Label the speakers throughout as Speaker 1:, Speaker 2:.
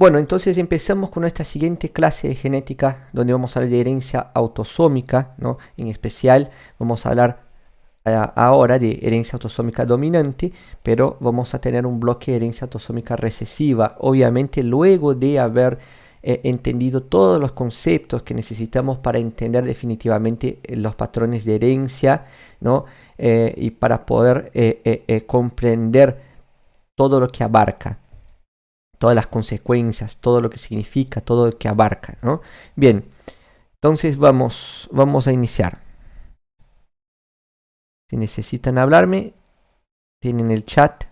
Speaker 1: Bueno, entonces empezamos con nuestra siguiente clase de genética, donde vamos a hablar de herencia autosómica, ¿no? En especial vamos a hablar ahora de herencia autosómica dominante, pero vamos a tener un bloque de herencia autosómica recesiva, obviamente luego de haber entendido todos los conceptos que necesitamos para entender definitivamente los patrones de herencia, ¿no? Y para poder comprender todo lo que abarca, todas las consecuencias, todo lo que significa, todo lo que abarca, ¿no? Bien, entonces vamos a iniciar. Si necesitan hablarme, tienen el chat.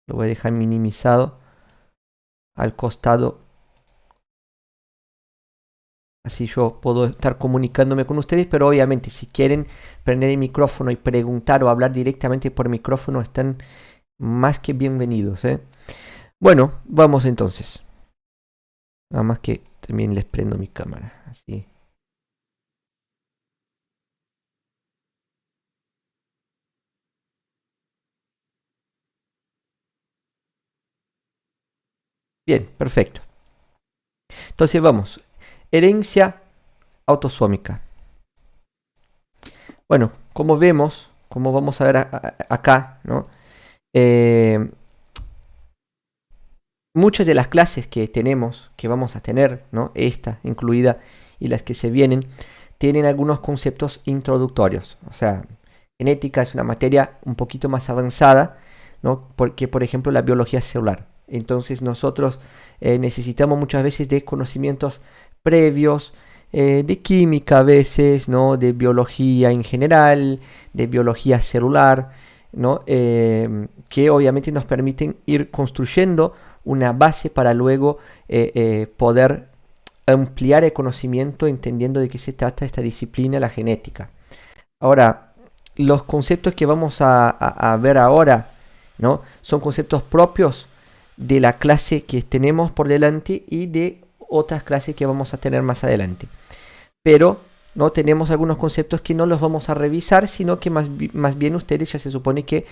Speaker 1: Lo voy a dejar minimizado al costado. Así yo puedo estar comunicándome con ustedes, pero obviamente si quieren prender el micrófono y preguntar o hablar directamente por micrófono, están más que bienvenidos, ¿eh? Bueno, vamos entonces. Nada más que también les prendo mi cámara, así. Bien, perfecto. Entonces vamos. Herencia autosómica. Bueno, como vemos, como vamos a ver acá, ¿no? Muchas de las clases que tenemos, que vamos a tener, ¿no? Esta incluida y las que se vienen, tienen algunos conceptos introductorios. O sea, genética es una materia un poquito más avanzada, ¿no? Porque, por ejemplo, la biología celular. Entonces nosotros necesitamos muchas veces de conocimientos previos, de química a veces, ¿no? De biología en general, de biología celular, ¿no? Que obviamente nos permiten ir construyendo una base para luego poder ampliar el conocimiento entendiendo de qué se trata esta disciplina, la genética. Ahora, los conceptos que vamos a ver ahora, ¿no? Son conceptos propios de la clase que tenemos por delante y de otras clases que vamos a tener más adelante. Pero no tenemos algunos conceptos que no los vamos a revisar, sino que más bien ustedes ya se supone que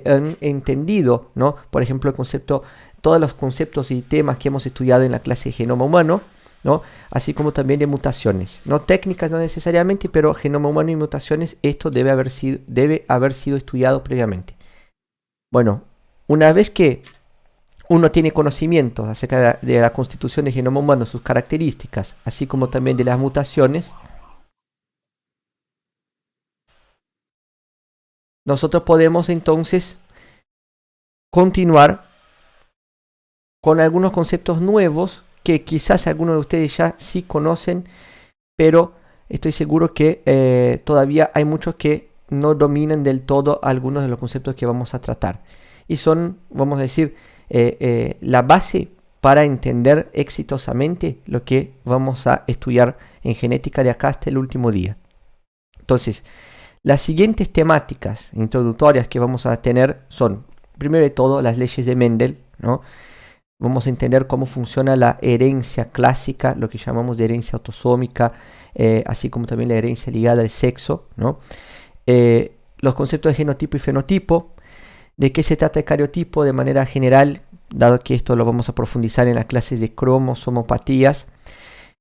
Speaker 1: han entendido, ¿no? Por ejemplo, el concepto, todos los conceptos y temas que hemos estudiado en la clase de genoma humano, ¿no? Así como también de mutaciones, no técnicas no necesariamente, pero genoma humano y mutaciones, esto debe haber sido estudiado previamente. Bueno, una vez que uno tiene conocimientos acerca de la constitución del genoma humano, sus características, así como también de las mutaciones, nosotros podemos entonces continuar con algunos conceptos nuevos que quizás algunos de ustedes ya sí conocen, pero estoy seguro que todavía hay muchos que no dominan del todo algunos de los conceptos que vamos a tratar. Y son, vamos a decir, la base para entender exitosamente lo que vamos a estudiar en genética de acá hasta el último día. Entonces, las siguientes temáticas introductorias que vamos a tener son, primero de todo, las leyes de Mendel, ¿no? Vamos a entender cómo funciona la herencia clásica, lo que llamamos de herencia autosómica, así como también la herencia ligada al sexo, ¿no? Los conceptos de genotipo y fenotipo, de qué se trata el cariotipo de manera general, dado que esto lo vamos a profundizar en las clases de cromosomopatías,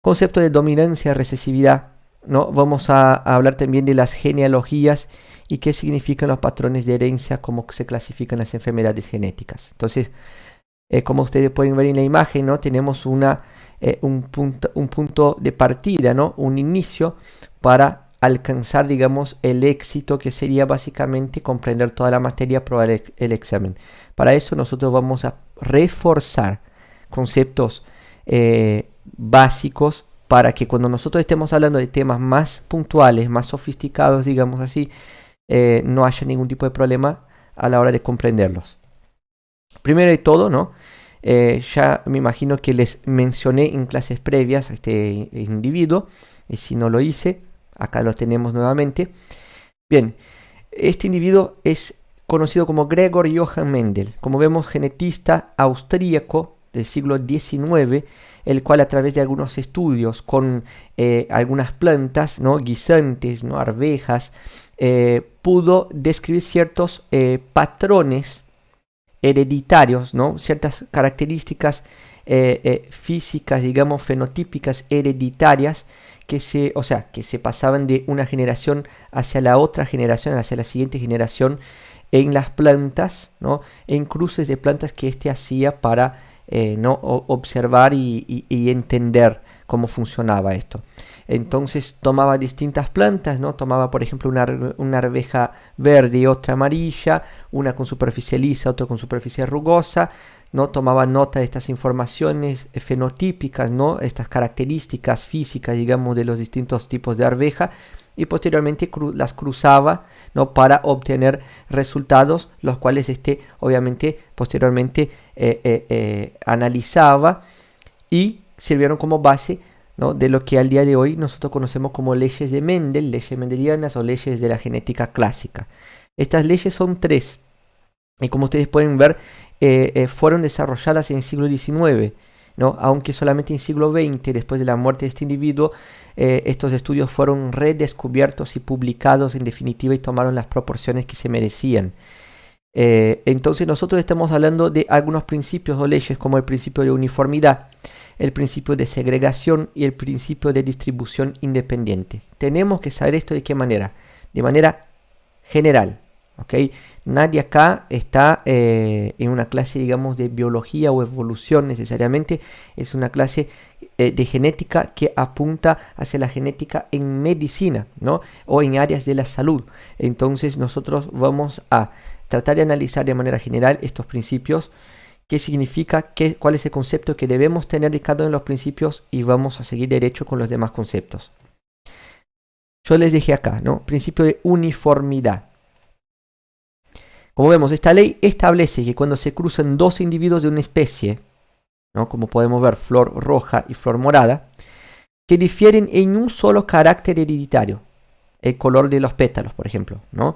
Speaker 1: concepto de dominancia y recesividad, ¿no? Vamos a hablar también de las genealogías y qué significan los patrones de herencia, cómo se clasifican las enfermedades genéticas. Entonces, como ustedes pueden ver en la imagen, ¿no? Tenemos un punto de partida, ¿no? Un inicio para alcanzar, digamos, el éxito, que sería básicamente comprender toda la materia, probar el examen. Para eso nosotros vamos a reforzar conceptos básicos para que cuando nosotros estemos hablando de temas más puntuales, más sofisticados, digamos así, no haya ningún tipo de problema a la hora de comprenderlos. Primero de todo, ¿no? Ya me imagino que les mencioné en clases previas a este individuo, y si no lo hice, acá lo tenemos nuevamente. Bien, este individuo es conocido como Gregor Johann Mendel, como vemos, genetista austríaco del siglo XIX, el cual a través de algunos estudios con algunas plantas, ¿no? Guisantes, ¿no? Arvejas, pudo describir ciertos patrones hereditarios, ¿no? Ciertas características físicas, digamos, fenotípicas hereditarias que se pasaban de una generación hacia la otra generación, hacia la siguiente generación en las plantas, ¿no? En cruces de plantas que hacía para ¿no? observar y entender cómo funcionaba esto. Entonces tomaba distintas plantas, ¿no? Tomaba, por ejemplo, una arveja verde y otra amarilla, una con superficie lisa, otra con superficie rugosa, ¿no? Tomaba nota de estas informaciones fenotípicas, ¿no? Estas características físicas, digamos, de los distintos tipos de arveja, y posteriormente las cruzaba, ¿no? Para obtener resultados, los cuales obviamente posteriormente analizaba y sirvieron como base, ¿no? De lo que al día de hoy nosotros conocemos como leyes de Mendel, leyes mendelianas o leyes de la genética clásica. Estas leyes son 3 y, como ustedes pueden ver, fueron desarrolladas en el siglo XIX, ¿no? Aunque solamente en el siglo XX, después de la muerte de este individuo, estos estudios fueron redescubiertos y publicados en definitiva y tomaron las proporciones que se merecían. Entonces nosotros estamos hablando de algunos principios o leyes como el principio de uniformidad, el principio de segregación y el principio de distribución independiente. Tenemos que saber esto de qué manera, de manera general, ¿ok? Nadie acá está en una clase, digamos, de biología o evolución necesariamente. Es una clase de genética que apunta hacia la genética en medicina, ¿no? O en áreas de la salud. Entonces nosotros vamos a tratar de analizar de manera general estos principios, qué significa, cuál es el concepto que debemos tener de cada uno de los principios, y vamos a seguir derecho con los demás conceptos. Yo les dejé acá, ¿no? Principio de uniformidad. Como vemos, esta ley establece que cuando se cruzan dos individuos de una especie, ¿no? Como podemos ver, flor roja y flor morada, que difieren en un solo carácter hereditario, el color de los pétalos, por ejemplo, ¿no?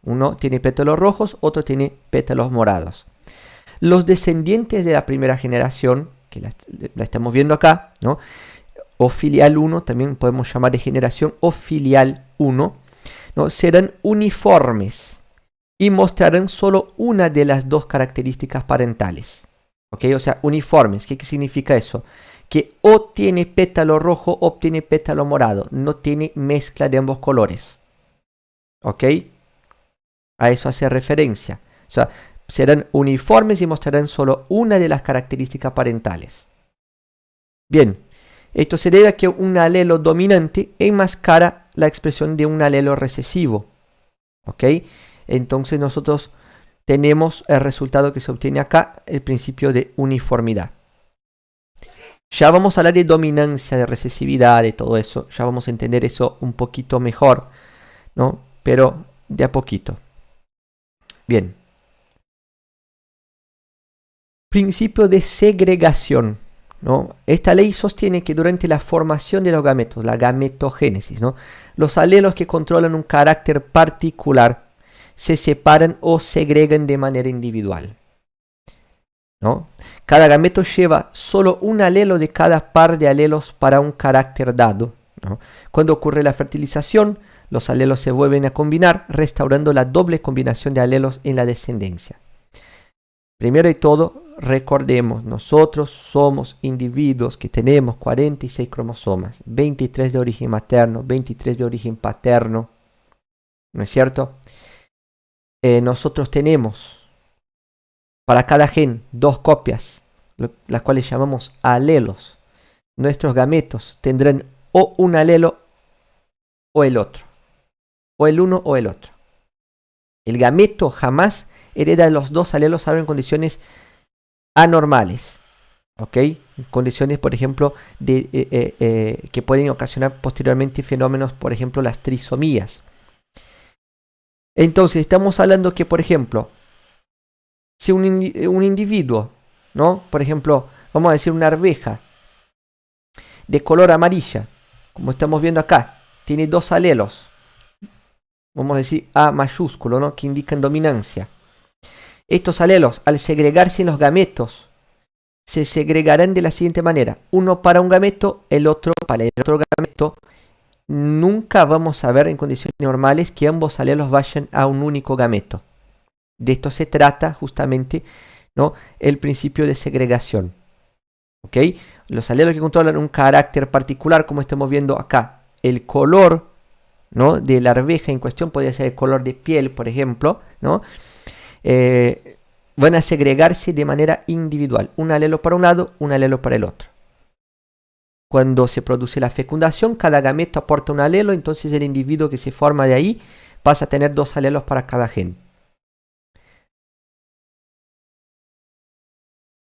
Speaker 1: Uno tiene pétalos rojos, otro tiene pétalos morados. Los descendientes de la primera generación, que la estamos viendo acá, ¿no? O filial 1, también podemos llamar de generación o filial 1, ¿no? Serán uniformes y mostrarán solo una de las dos características parentales. ¿Ok? O sea, uniformes. ¿Qué significa eso? Que o tiene pétalo rojo o tiene pétalo morado. No tiene mezcla de ambos colores. ¿Ok? A eso hace referencia. O sea, serán uniformes y mostrarán solo una de las características parentales. Bien, esto se debe a que un alelo dominante enmascara la expresión de un alelo recesivo. ¿Ok? Entonces nosotros tenemos el resultado que se obtiene acá, el principio de uniformidad. Ya vamos a hablar de dominancia, de recesividad, de todo eso. Ya vamos a entender eso un poquito mejor, ¿no? Pero de a poquito. Bien. Principio de segregación, ¿no? Esta ley sostiene que durante la formación de los gametos, la gametogénesis, ¿no? Los alelos que controlan un carácter particular se separan o segregan de manera individual, ¿no? Cada gameto lleva solo un alelo de cada par de alelos para un carácter dado, ¿no? Cuando ocurre la fertilización, los alelos se vuelven a combinar, restaurando la doble combinación de alelos en la descendencia. Primero de todo, recordemos, nosotros somos individuos que tenemos 46 cromosomas, 23 de origen materno, 23 de origen paterno, ¿no es cierto? Nosotros tenemos para cada gen 2 copias, las cuales llamamos alelos. Nuestros gametos tendrán o un alelo o el otro, o el uno o el otro. El gameto jamás hereda los dos alelos salvo en condiciones anormales, ¿ok? Condiciones, por ejemplo, que pueden ocasionar posteriormente fenómenos, por ejemplo, las trisomías. Entonces, estamos hablando que, por ejemplo, si un individuo, ¿no? Por ejemplo, vamos a decir una arveja de color amarilla, como estamos viendo acá, tiene 2 alelos, vamos a decir A mayúsculo, ¿no? Que indican dominancia. Estos alelos, al segregarse en los gametos, se segregarán de la siguiente manera: uno para un gameto, el otro para el otro gameto. Nunca vamos a ver en condiciones normales que ambos alelos vayan a un único gameto. De esto se trata justamente, ¿no?, el principio de segregación. ¿Ok? Los alelos que controlan un carácter particular, como estamos viendo acá, el color, ¿no?, de la arveja en cuestión, podría ser el color de piel, por ejemplo, ¿no? Van a segregarse de manera individual, un alelo para un lado, un alelo para el otro. Cuando se produce la fecundación, cada gameto aporta un alelo, entonces el individuo que se forma de ahí pasa a tener 2 alelos para cada gen.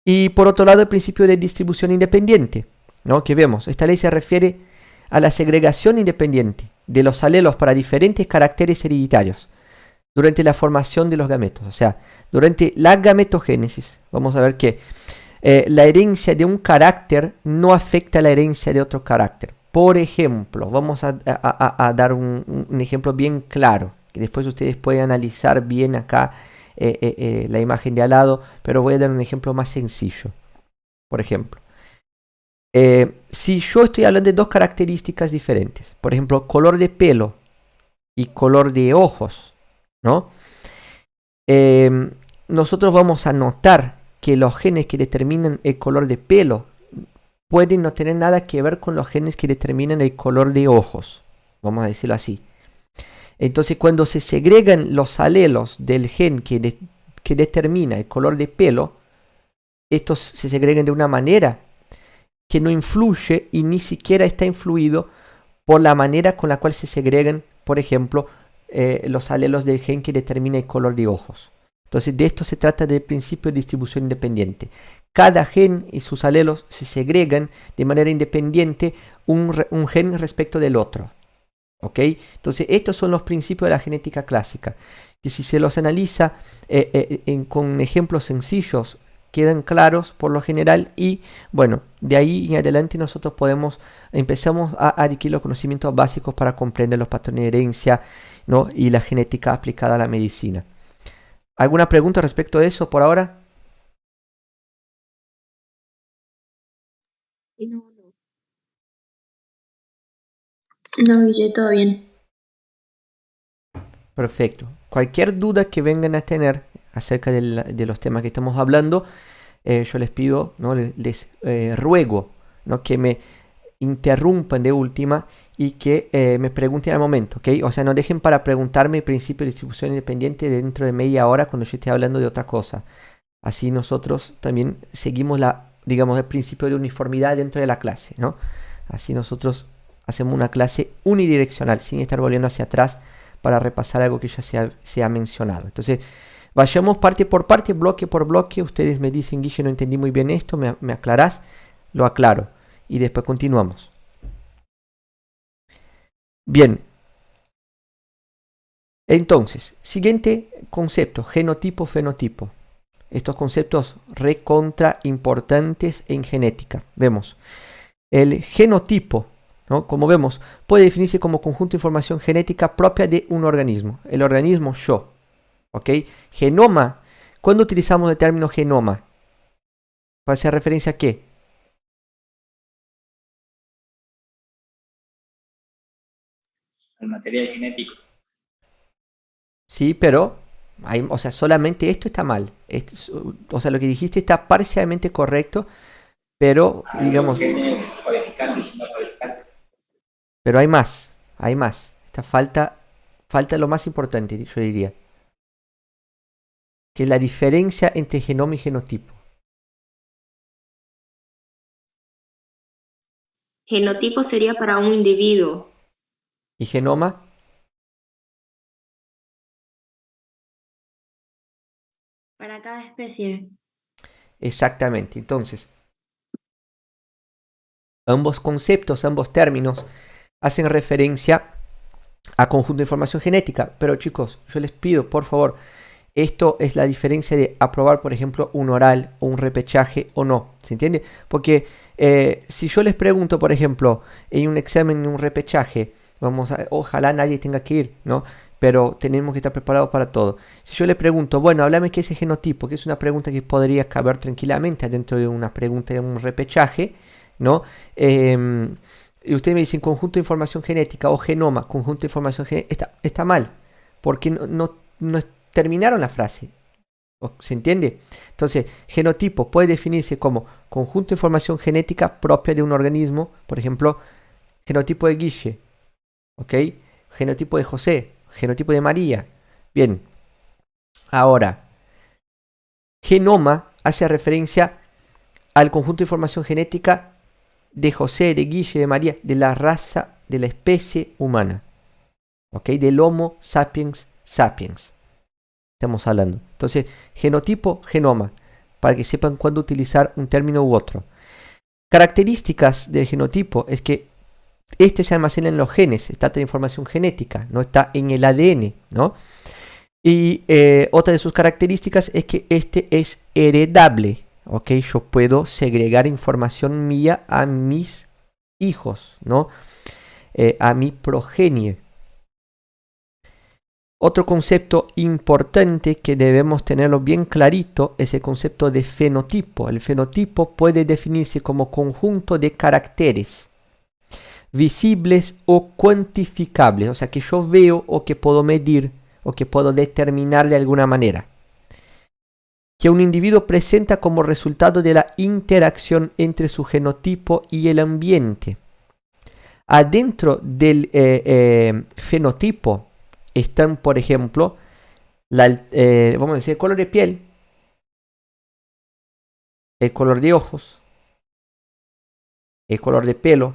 Speaker 1: Y por otro lado, el principio de distribución independiente, ¿no?, que vemos. Esta ley se refiere a la segregación independiente de los alelos para diferentes caracteres hereditarios durante la formación de los gametos. O sea, durante la gametogénesis, vamos a ver que la herencia de un carácter no afecta a la herencia de otro carácter. Por ejemplo, vamos a dar un ejemplo bien claro, que después ustedes pueden analizar bien acá la imagen de al lado, pero voy a dar un ejemplo más sencillo. Por ejemplo, si yo estoy hablando de dos características diferentes, por ejemplo, color de pelo y color de ojos, ¿no? Nosotros vamos a notar que los genes que determinan el color de pelo pueden no tener nada que ver con los genes que determinan el color de ojos, vamos a decirlo así. Entonces, cuando se segregan los alelos del gen que determina el color de pelo, estos se segregan de una manera que no influye y ni siquiera está influido por la manera con la cual se segregan, por ejemplo, los alelos del gen que determina el color de ojos. Entonces, de esto se trata del principio de distribución independiente. Cada gen y sus alelos se segregan de manera independiente un gen respecto del otro. ¿Ok? Entonces, estos son los principios de la genética clásica, que si se los analiza con ejemplos sencillos, quedan claros por lo general, y bueno, de ahí en adelante nosotros empezamos a adquirir los conocimientos básicos para comprender los patrones de herencia, ¿no?, y la genética aplicada a la medicina. ¿Alguna pregunta respecto de eso por ahora?
Speaker 2: No, no, Guille, todo bien.
Speaker 1: Perfecto. Cualquier duda que vengan a tener acerca de los temas que estamos hablando, yo les pido, ¿no?, les ruego, ¿no?, que me interrumpan de última y que me pregunten al momento, ¿ok? O sea, no dejen para preguntarme el principio de distribución independiente dentro de media hora cuando yo esté hablando de otra cosa. Así nosotros también seguimos digamos, el principio de uniformidad dentro de la clase, ¿no? Así nosotros hacemos una clase unidireccional, sin estar volviendo hacia atrás para repasar algo que ya se ha mencionado. Entonces, vayamos parte por parte, bloque por bloque. Ustedes me dicen, Guille, no entendí muy bien esto, me aclarás, lo aclaro. Y después continuamos. Bien. Entonces, siguiente concepto, genotipo, fenotipo. Estos conceptos recontra importantes en genética. Vemos, el genotipo, ¿no?, como vemos, puede definirse como conjunto de información genética propia de un organismo. El organismo yo. ¿Ok? Genoma. ¿Cuándo utilizamos el término genoma? ¿Para hacer referencia a qué?
Speaker 3: El material genético.
Speaker 1: Sí, pero o sea, solamente esto está mal. O sea, lo que dijiste está parcialmente correcto, pero
Speaker 3: Hay
Speaker 1: digamos,
Speaker 3: otros genes codificantes y no codificantes.
Speaker 1: pero hay más, hay más. Falta lo más importante, yo diría, que es la diferencia entre genoma y genotipo.
Speaker 2: Genotipo sería para un individuo.
Speaker 1: ¿Y genoma?
Speaker 4: Para cada especie.
Speaker 1: Exactamente. Entonces, ambos conceptos, ambos términos hacen referencia a conjunto de información genética. Pero chicos, yo les pido, por favor, esto es la diferencia de aprobar, por ejemplo, un oral o un repechaje o no. ¿Se entiende? Porque si yo les pregunto, por ejemplo, en un examen, en un repechaje, ojalá nadie tenga que ir, ¿no? Pero tenemos que estar preparados para todo. Si yo le pregunto, bueno, háblame qué es el genotipo, que es una pregunta que podría caber tranquilamente dentro de una pregunta de un repechaje, ¿no? Y ustedes me dicen conjunto de información genética o genoma, conjunto de información genética, está mal, porque no terminaron la frase. ¿Se entiende? Entonces, genotipo puede definirse como conjunto de información genética propia de un organismo. Por ejemplo, genotipo de Guille, ¿ok? Genotipo de José, genotipo de María. Bien. Ahora, genoma hace referencia al conjunto de información genética de José, de Guille, de María, de la raza, de la especie humana. ¿Ok? Del Homo sapiens sapiens. Estamos hablando. Entonces, genotipo, genoma, para que sepan cuándo utilizar un término u otro. Características del genotipo es que este se almacena en los genes, se trata de información genética, no está en el ADN, ¿no? Y otra de sus características es que este es heredable, ¿ok? Yo puedo segregar información mía a mis hijos, ¿no? A mi progenie. Otro concepto importante que debemos tenerlo bien clarito es el concepto de fenotipo. El fenotipo puede definirse como conjunto de caracteres visibles o cuantificables, o sea, que yo veo o que puedo medir o que puedo determinar de alguna manera, que un individuo presenta como resultado de la interacción entre su genotipo y el ambiente. Adentro del fenotipo están, por ejemplo, vamos a decir, el color de piel, el color de ojos, el color de pelo.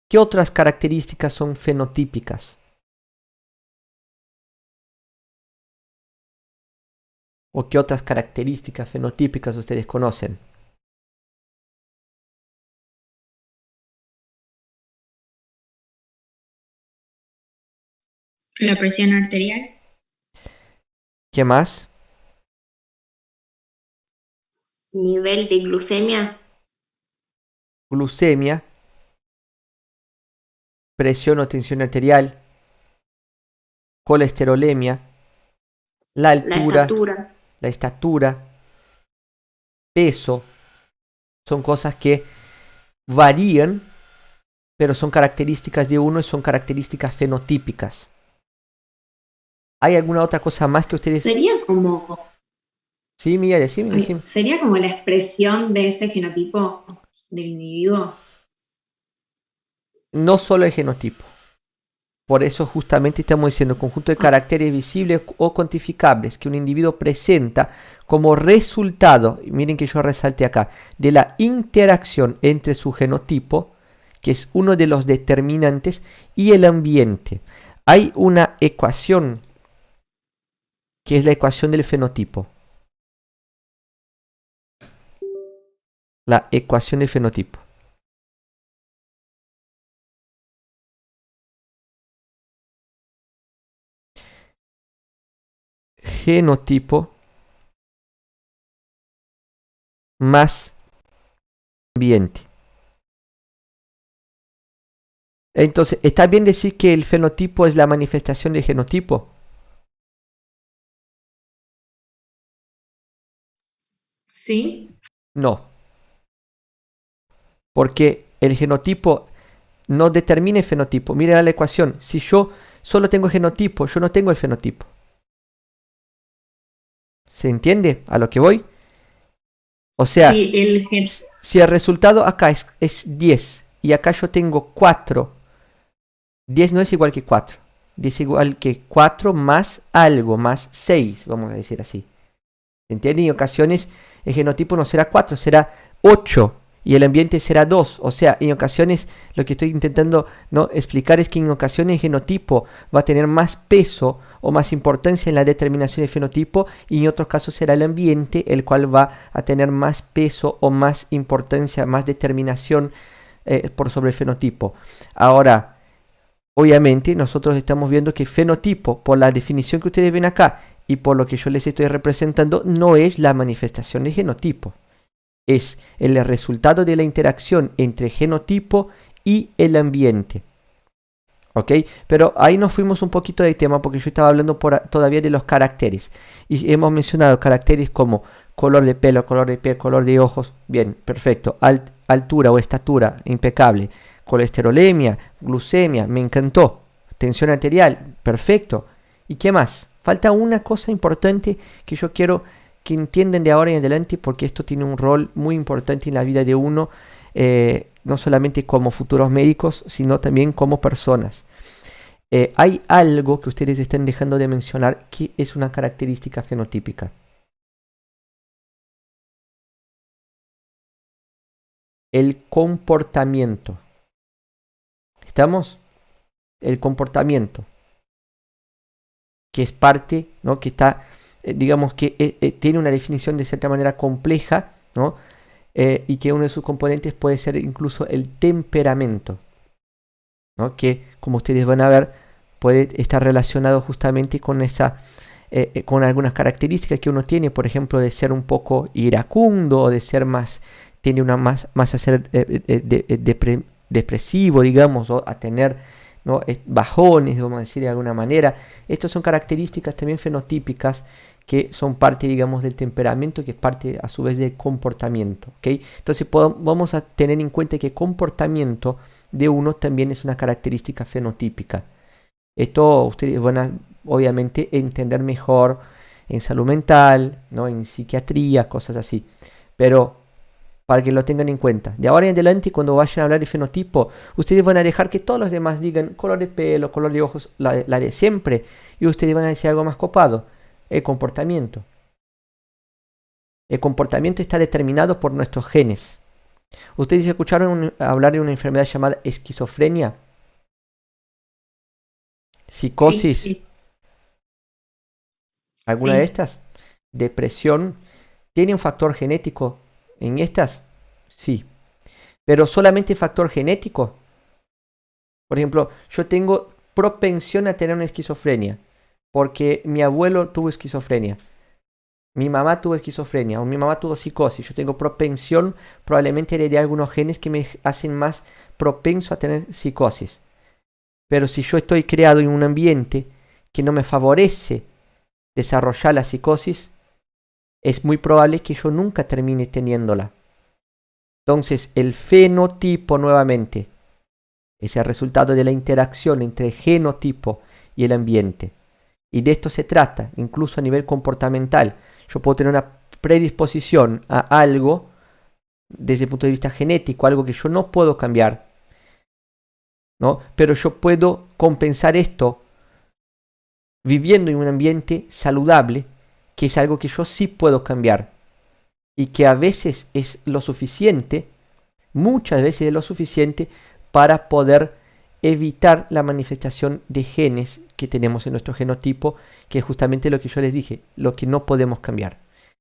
Speaker 1: ¿Qué otras características son fenotípicas? ¿O qué otras características fenotípicas ustedes conocen?
Speaker 2: La presión arterial.
Speaker 1: ¿Qué más?
Speaker 2: Nivel de glucemia.
Speaker 1: Glucemia, presión o tensión arterial, colesterolemia, la altura, la estatura, peso, son cosas que varían, pero son características de uno y son características fenotípicas. ¿Hay alguna otra cosa más que ustedes...
Speaker 5: Sería como...
Speaker 1: Sí, Mía, decime.
Speaker 5: ¿Sería como la expresión de ese genotipo del individuo?
Speaker 1: No solo el genotipo. Por eso justamente estamos diciendo conjunto de caracteres visibles o cuantificables que un individuo presenta como resultado, miren que yo resalte acá, de la interacción entre su genotipo, que es uno de los determinantes, y el ambiente. Hay una ecuación, que es la ecuación del fenotipo. La ecuación del fenotipo. Genotipo más ambiente. Entonces, ¿está bien decir que el fenotipo es la manifestación del genotipo?
Speaker 5: Sí.
Speaker 1: No. Porque el genotipo no determina el fenotipo. Mira la ecuación. Si yo solo tengo genotipo, yo no tengo el fenotipo. ¿Se entiende a lo que voy? O sea,
Speaker 5: Sí,
Speaker 1: si el resultado acá es 10 y acá yo tengo 4, 10 no es igual que 4. 10 es igual que 4 más algo, más 6, vamos a decir así. ¿Se entiende? Y en ocasiones el genotipo no será 4, será 8 y el ambiente será 2. O sea, en ocasiones lo que estoy intentando explicar es que en ocasiones el genotipo va a tener más peso o más importancia en la determinación del fenotipo y en otros casos será el ambiente el cual va a tener más peso o más importancia, más determinación por sobre el fenotipo. Ahora, obviamente nosotros estamos viendo que fenotipo, por la definición que ustedes ven acá y por lo que yo les estoy representando, no es la manifestación de genotipo. Es el resultado de la interacción entre genotipo y el ambiente. ¿Ok? Pero ahí nos fuimos un poquito de tema porque yo estaba hablando todavía de los caracteres. Y hemos mencionado caracteres como color de pelo, color de piel, color de ojos. Bien, perfecto. Altura o estatura, impecable. Colesterolemia, glucemia, me encantó. Tensión arterial, perfecto. ¿Y qué más? Falta una cosa importante que yo quiero que entiendan de ahora en adelante, porque esto tiene un rol muy importante en la vida de uno, no solamente como futuros médicos, sino también como personas. Hay algo que ustedes están dejando de mencionar que es una característica fenotípica. El comportamiento. ¿Estamos? El comportamiento. Que es parte, ¿no? Que está, digamos que tiene una definición de cierta manera compleja, ¿no? Y que uno de sus componentes puede ser incluso el temperamento, ¿no? Que, como ustedes van a ver, puede estar relacionado justamente con con algunas características que uno tiene, por ejemplo, de ser un poco iracundo o de ser tiene más a ser depresivo, digamos, o a tener, ¿no? Bajones, vamos a decir de alguna manera. Estas son características también fenotípicas que son parte, digamos, del temperamento, que es parte a su vez del comportamiento, ¿ok? Entonces vamos a tener en cuenta que comportamiento de uno también es una característica fenotípica. Esto ustedes van a obviamente entender mejor en salud mental, ¿no? En psiquiatría, cosas así. Pero para que lo tengan en cuenta. De ahora en adelante, cuando vayan a hablar de fenotipo, ustedes van a dejar que todos los demás digan color de pelo, color de ojos, la de siempre. Y ustedes van a decir algo más copado. El comportamiento. El comportamiento está determinado por nuestros genes. ¿Ustedes escucharon hablar de una enfermedad llamada esquizofrenia? Psicosis.
Speaker 5: Sí.
Speaker 1: ¿Alguna
Speaker 5: Sí.
Speaker 1: de estas? Depresión. ¿Tiene un factor genético en estas? Sí. Pero solamente factor genético. Por ejemplo, yo tengo propensión a tener una esquizofrenia porque mi abuelo tuvo esquizofrenia, mi mamá tuvo esquizofrenia o mi mamá tuvo psicosis. Yo tengo propensión, probablemente heredé algunos genes que me hacen más propenso a tener psicosis. Pero si yo estoy creado en un ambiente que no me favorece desarrollar la psicosis, es muy probable que yo nunca termine teniéndola. Entonces, el fenotipo nuevamente es el resultado de la interacción entre genotipo y el ambiente. Y de esto se trata, incluso a nivel comportamental. Yo puedo tener una predisposición a algo desde el punto de vista genético, algo que yo no puedo cambiar, ¿no? Pero yo puedo compensar esto viviendo en un ambiente saludable, que es algo que yo sí puedo cambiar y que a veces es lo suficiente, muchas veces es lo suficiente para poder evitar la manifestación de genes que tenemos en nuestro genotipo, que es justamente lo que yo les dije, lo que no podemos cambiar.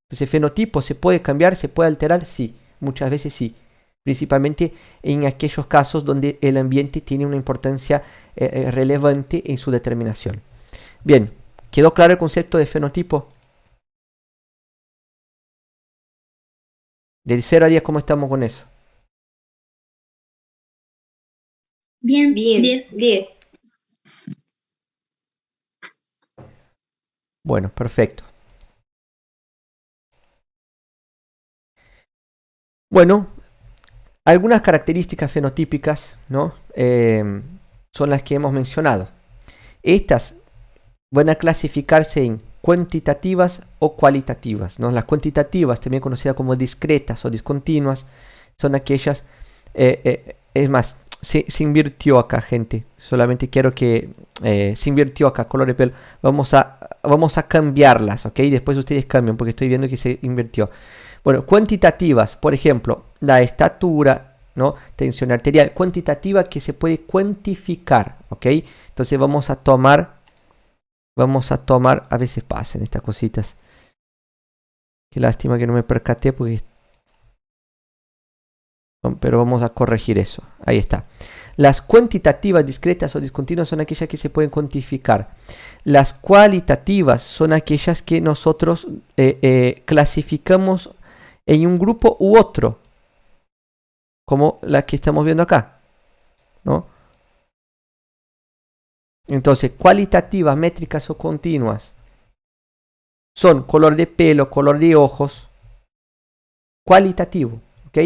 Speaker 1: Entonces, fenotipo se puede cambiar, se puede alterar, sí, muchas veces sí, principalmente en aquellos casos donde el ambiente tiene una importancia relevante en su determinación. Bien, ¿quedó claro el concepto de fenotipo? Del 0 a 10, ¿cómo estamos con eso?
Speaker 4: Bien,
Speaker 2: Bien,
Speaker 4: 10.
Speaker 2: 10.
Speaker 1: Bueno, perfecto. Bueno, algunas características fenotípicas, ¿no? Son las que hemos mencionado. Estas van a clasificarse en cuantitativas o cualitativas, ¿no? Las cuantitativas, también conocidas como discretas o discontinuas, son aquellas, es más, se invirtió acá, gente, solamente quiero que se invirtió acá, color de pelo, vamos a cambiarlas, ¿ok? Después ustedes cambian porque estoy viendo que se invirtió. Bueno, cuantitativas, por ejemplo, la estatura, ¿no? Tensión arterial, cuantitativa que se puede cuantificar, ¿ok? Entonces vamos a tomar, a veces pasan estas cositas. Qué lástima que no me percaté porque... Pero vamos a corregir eso. Ahí está. Las cuantitativas discretas o discontinuas son aquellas que se pueden cuantificar. Las cualitativas son aquellas que nosotros clasificamos en un grupo u otro, como la que estamos viendo acá, ¿no? Entonces, cualitativas, métricas o continuas son color de pelo, color de ojos, cualitativo, ¿ok?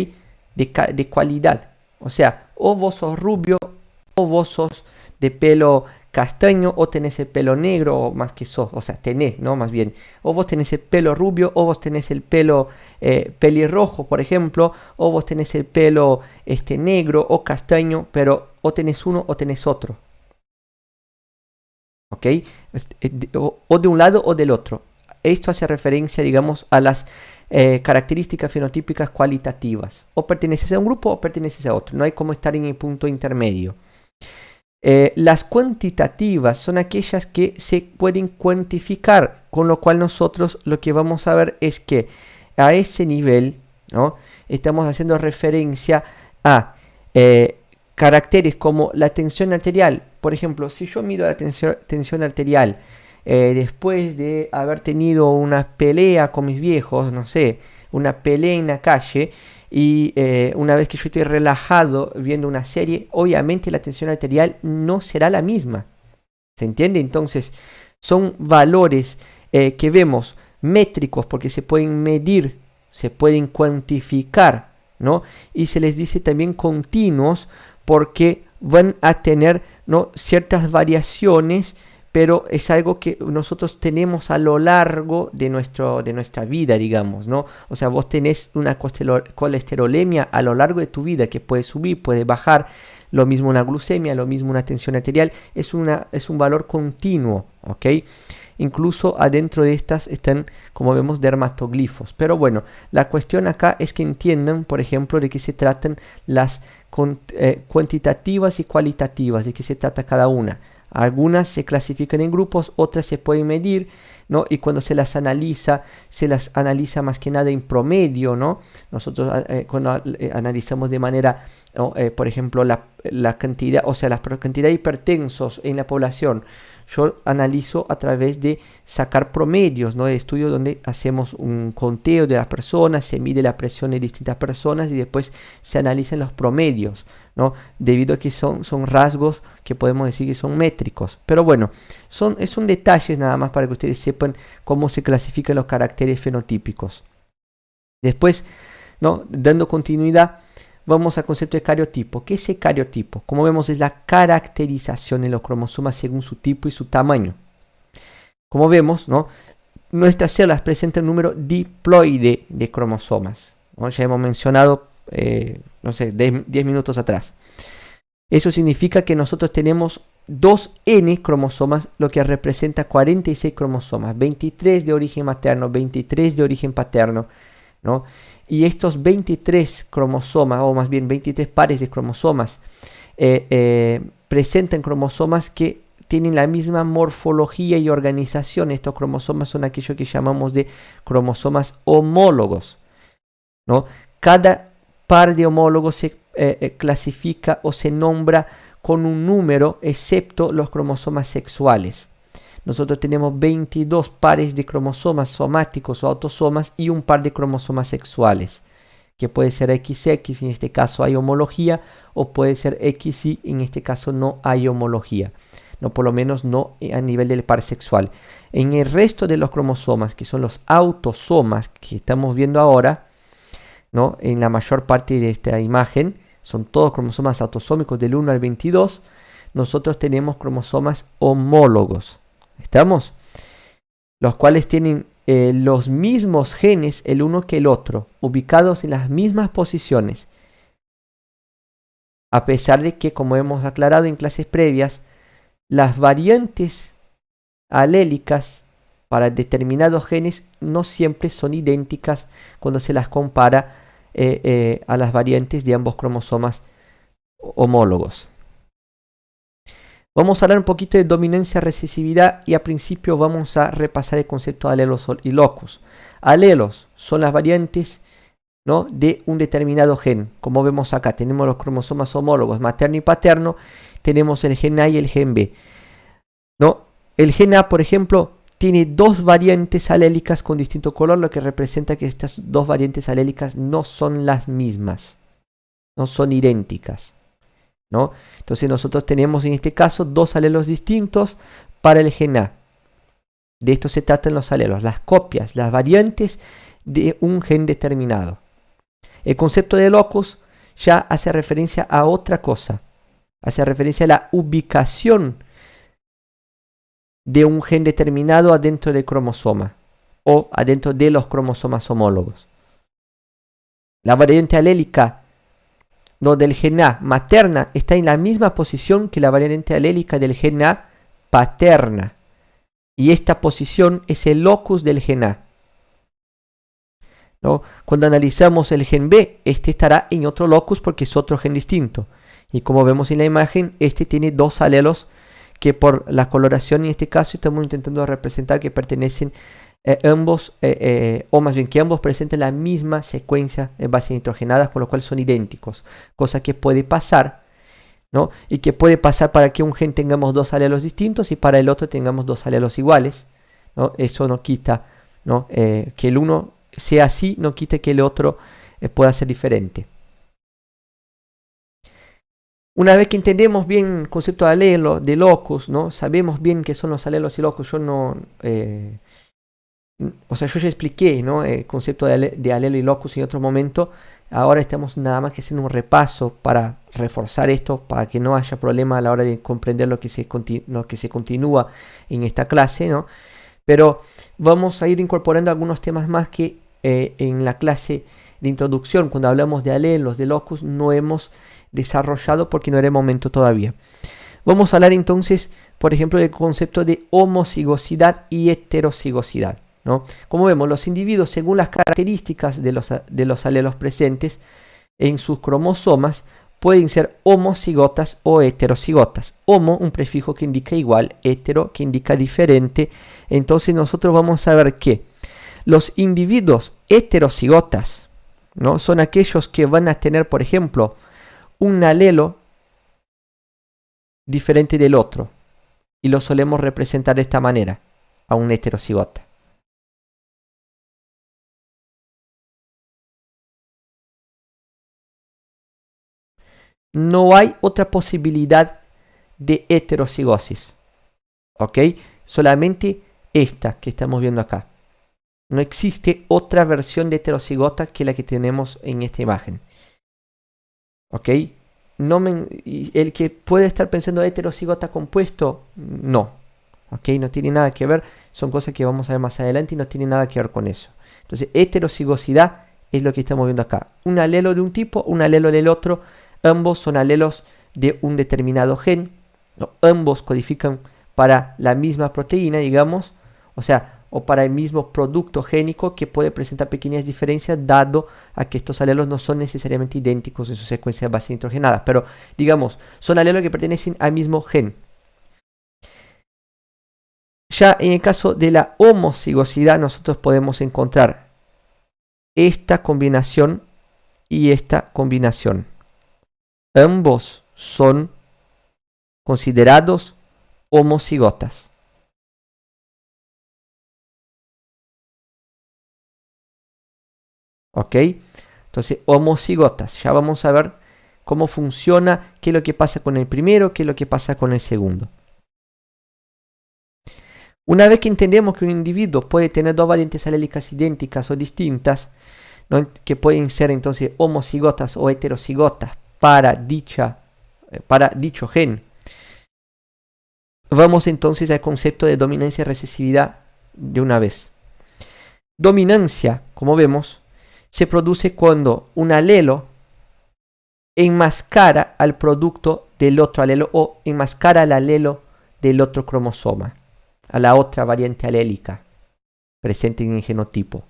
Speaker 1: De cualidad. O sea, o vos sos rubio, o vos sos de pelo castaño o tenés el pelo negro, o más que sos, o sea, tenés, ¿no? Más bien, o vos tenés el pelo rubio, o vos tenés el pelo pelirrojo, por ejemplo, o vos tenés el pelo negro o castaño, pero o tenés uno o tenés otro. ¿Ok? O de un lado o del otro. Esto hace referencia, digamos, a las características fenotípicas cualitativas. O perteneces a un grupo o perteneces a otro. No hay como estar en el punto intermedio. Las cuantitativas son aquellas que se pueden cuantificar, con lo cual nosotros lo que vamos a ver es que a ese nivel, ¿no? Estamos haciendo referencia a caracteres como la tensión arterial. Por ejemplo, si yo mido la tensión arterial después de haber tenido una pelea con mis viejos, no sé, una pelea en la calle, y una vez que yo estoy relajado viendo una serie, obviamente la tensión arterial no será la misma. ¿Se entiende? Entonces, son valores que vemos métricos porque se pueden medir, se pueden cuantificar, ¿no? Y se les dice también continuos porque van a tener, ¿no?, ciertas variaciones, pero es algo que nosotros tenemos a lo largo de nuestra vida, digamos, ¿no? O sea, vos tenés una colesterolemia a lo largo de tu vida que puede subir, puede bajar, lo mismo una glucemia, lo mismo una tensión arterial, es un valor continuo, ¿ok? Incluso adentro de estas están, como vemos, dermatoglifos. Pero bueno, la cuestión acá es que entiendan, por ejemplo, de qué se tratan las cuantitativas y cualitativas, de qué se trata cada una. Algunas se clasifican en grupos, otras se pueden medir, ¿no? Y cuando se las analiza más que nada en promedio, ¿no? Nosotros cuando analizamos de manera, por ejemplo, la cantidad, o sea, la cantidad de hipertensos en la población, yo analizo a través de sacar promedios, ¿no? De estudios donde hacemos un conteo de las personas, se mide la presión de distintas personas y después se analizan los promedios, ¿no? Debido a que son rasgos que podemos decir que son métricos. Pero bueno, son detalles nada más para que ustedes sepan cómo se clasifican los caracteres fenotípicos. Después, ¿no?, dando continuidad, vamos al concepto de cariotipo. ¿Qué es el cariotipo? Como vemos, es la caracterización de los cromosomas según su tipo y su tamaño. Como vemos, ¿no?, nuestras células presentan un número diploide de cromosomas, ¿no? Ya hemos mencionado, no sé, 10 minutos atrás. Eso significa que nosotros tenemos 2N cromosomas, lo que representa 46 cromosomas, 23 de origen materno, 23 de origen paterno, ¿no? Y estos 23 cromosomas, o más bien 23 pares de cromosomas, presentan cromosomas que tienen la misma morfología y organización. Estos cromosomas son aquellos que llamamos de cromosomas homólogos, ¿no? Cada par de homólogos se clasifica o se nombra con un número, excepto los cromosomas sexuales. Nosotros tenemos 22 pares de cromosomas somáticos o autosomas y un par de cromosomas sexuales, que puede ser XX, en este caso hay homología, o puede ser XY, en este caso no hay homología, no, por lo menos no a nivel del par sexual. En el resto de los cromosomas, que son los autosomas que estamos viendo ahora, ¿no?, en la mayor parte de esta imagen, son todos cromosomas autosómicos del 1 al 22, nosotros tenemos cromosomas homólogos. ¿Estamos? Los cuales tienen los mismos genes el uno que el otro, ubicados en las mismas posiciones. A pesar de que, como hemos aclarado en clases previas, las variantes alélicas para determinados genes no siempre son idénticas cuando se las compara a las variantes de ambos cromosomas homólogos. Vamos a hablar un poquito de dominancia, recesividad y a principio vamos a repasar el concepto de alelos y locus. Alelos son las variantes, ¿no?, de un determinado gen. Como vemos acá, tenemos los cromosomas homólogos materno y paterno, tenemos el gen A y el gen B, ¿no? El gen A, por ejemplo, tiene dos variantes alélicas con distinto color, lo que representa que estas dos variantes alélicas no son las mismas, no son idénticas, ¿no? Entonces nosotros tenemos en este caso dos alelos distintos para el gen A. De esto se tratan los alelos, las copias, las variantes de un gen determinado. El concepto de locus ya hace referencia a otra cosa, hace referencia a la ubicación de un gen determinado adentro del cromosoma o adentro de los cromosomas homólogos. La variante alélica del gen A materna está en la misma posición que la variante alélica del gen A paterna. Y esta posición es el locus del gen A, ¿no? Cuando analizamos el gen B, este estará en otro locus porque es otro gen distinto. Y como vemos en la imagen, este tiene dos alelos que por la coloración en este caso estamos intentando representar que pertenecen ambos, o más bien que ambos presenten la misma secuencia de bases nitrogenadas, con lo cual son idénticos. Cosa que puede pasar, ¿no? Y que puede pasar para que un gen tengamos dos alelos distintos y para el otro tengamos dos alelos iguales, ¿no? Eso no quita, ¿no? Que el uno sea así, no quita que el otro pueda ser diferente. Una vez que entendemos bien el concepto de alelo, de locus, ¿no? Sabemos bien qué son los alelos y locus. Yo ya expliqué, ¿no? El concepto de alelo y locus en otro momento. Ahora estamos nada más que haciendo un repaso para reforzar esto, para que no haya problema a la hora de comprender lo que se continúa en esta clase, ¿no? Pero vamos a ir incorporando algunos temas más que en la clase de introducción, cuando hablamos de alelos, de locus, no hemos desarrollado porque no era el momento todavía. Vamos a hablar entonces, por ejemplo, del concepto de homocigosidad y heterocigosidad, ¿no? Como vemos, los individuos, según las características de los alelos presentes en sus cromosomas, pueden ser homocigotas o heterocigotas. Homo, un prefijo que indica igual, hetero, que indica diferente. Entonces nosotros vamos a ver que los individuos heterocigotas, ¿no? Son aquellos que van a tener, por ejemplo, un alelo diferente del otro. Y lo solemos representar de esta manera, a un heterocigota. No hay otra posibilidad de heterocigosis, ¿ok? Solamente esta que estamos viendo acá. No existe otra versión de heterocigota que la que tenemos en esta imagen, ¿ok? El que puede estar pensando heterocigota compuesto, no, ¿ok? No tiene nada que ver, son cosas que vamos a ver más adelante y no tiene nada que ver con eso. Entonces, heterocigosidad es lo que estamos viendo acá. Un alelo de un tipo, un alelo del otro. Ambos son alelos de un determinado gen, ¿no? Ambos codifican para la misma proteína, digamos, o para el mismo producto génico que puede presentar pequeñas diferencias dado a que estos alelos no son necesariamente idénticos en su secuencia de bases nitrogenadas, pero digamos, son alelos que pertenecen al mismo gen. Ya en el caso de la homocigosidad nosotros podemos encontrar esta combinación y esta combinación. Ambos son considerados homocigotas. ¿Ok? Entonces, homocigotas. Ya vamos a ver cómo funciona, qué es lo que pasa con el primero, qué es lo que pasa con el segundo. Una vez que entendemos que un individuo puede tener dos variantes alélicas idénticas o distintas, ¿no? Que pueden ser entonces homocigotas o heterocigotas para dicho gen, vamos entonces al concepto de dominancia y recesividad de una vez. Dominancia, como vemos, se produce cuando un alelo enmascara al producto del otro alelo o enmascara al alelo del otro cromosoma, a la otra variante alélica presente en el genotipo.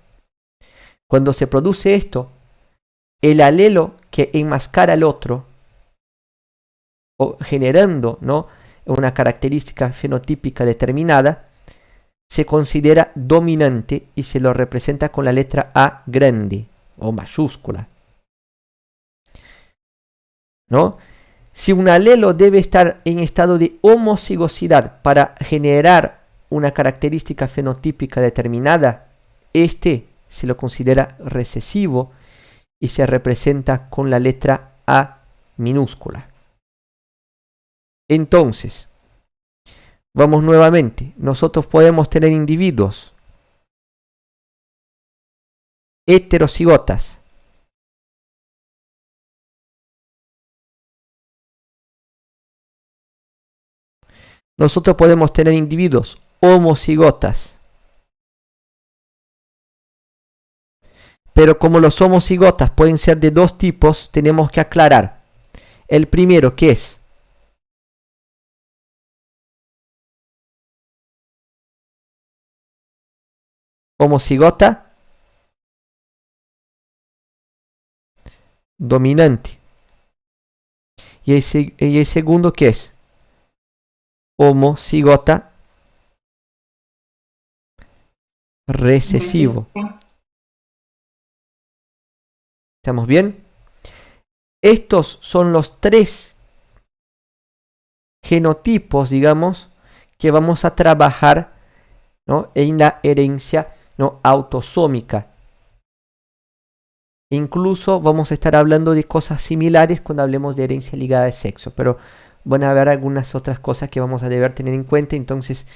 Speaker 1: Cuando se produce esto, el alelo que enmascara al otro, o generando, ¿no?, una característica fenotípica determinada, se considera dominante y se lo representa con la letra A grande o mayúscula, ¿no? Si un alelo debe estar en estado de homocigosidad para generar una característica fenotípica determinada, este se lo considera recesivo y se representa con la letra A minúscula. Entonces, vamos nuevamente, nosotros podemos tener individuos heterocigotas nosotros podemos tener individuos homocigotas. Pero como los homocigotas pueden ser de dos tipos, tenemos que aclarar. El primero, ¿qué es? Homocigota dominante. Y el segundo, ¿qué es? Homocigota recesivo. ¿Estamos bien? Estos son los tres genotipos, digamos, que vamos a trabajar, ¿no?, en la herencia, ¿no?, autosómica. Incluso vamos a estar hablando de cosas similares cuando hablemos de herencia ligada al sexo, pero van a haber algunas otras cosas que vamos a deber tener en cuenta, entonces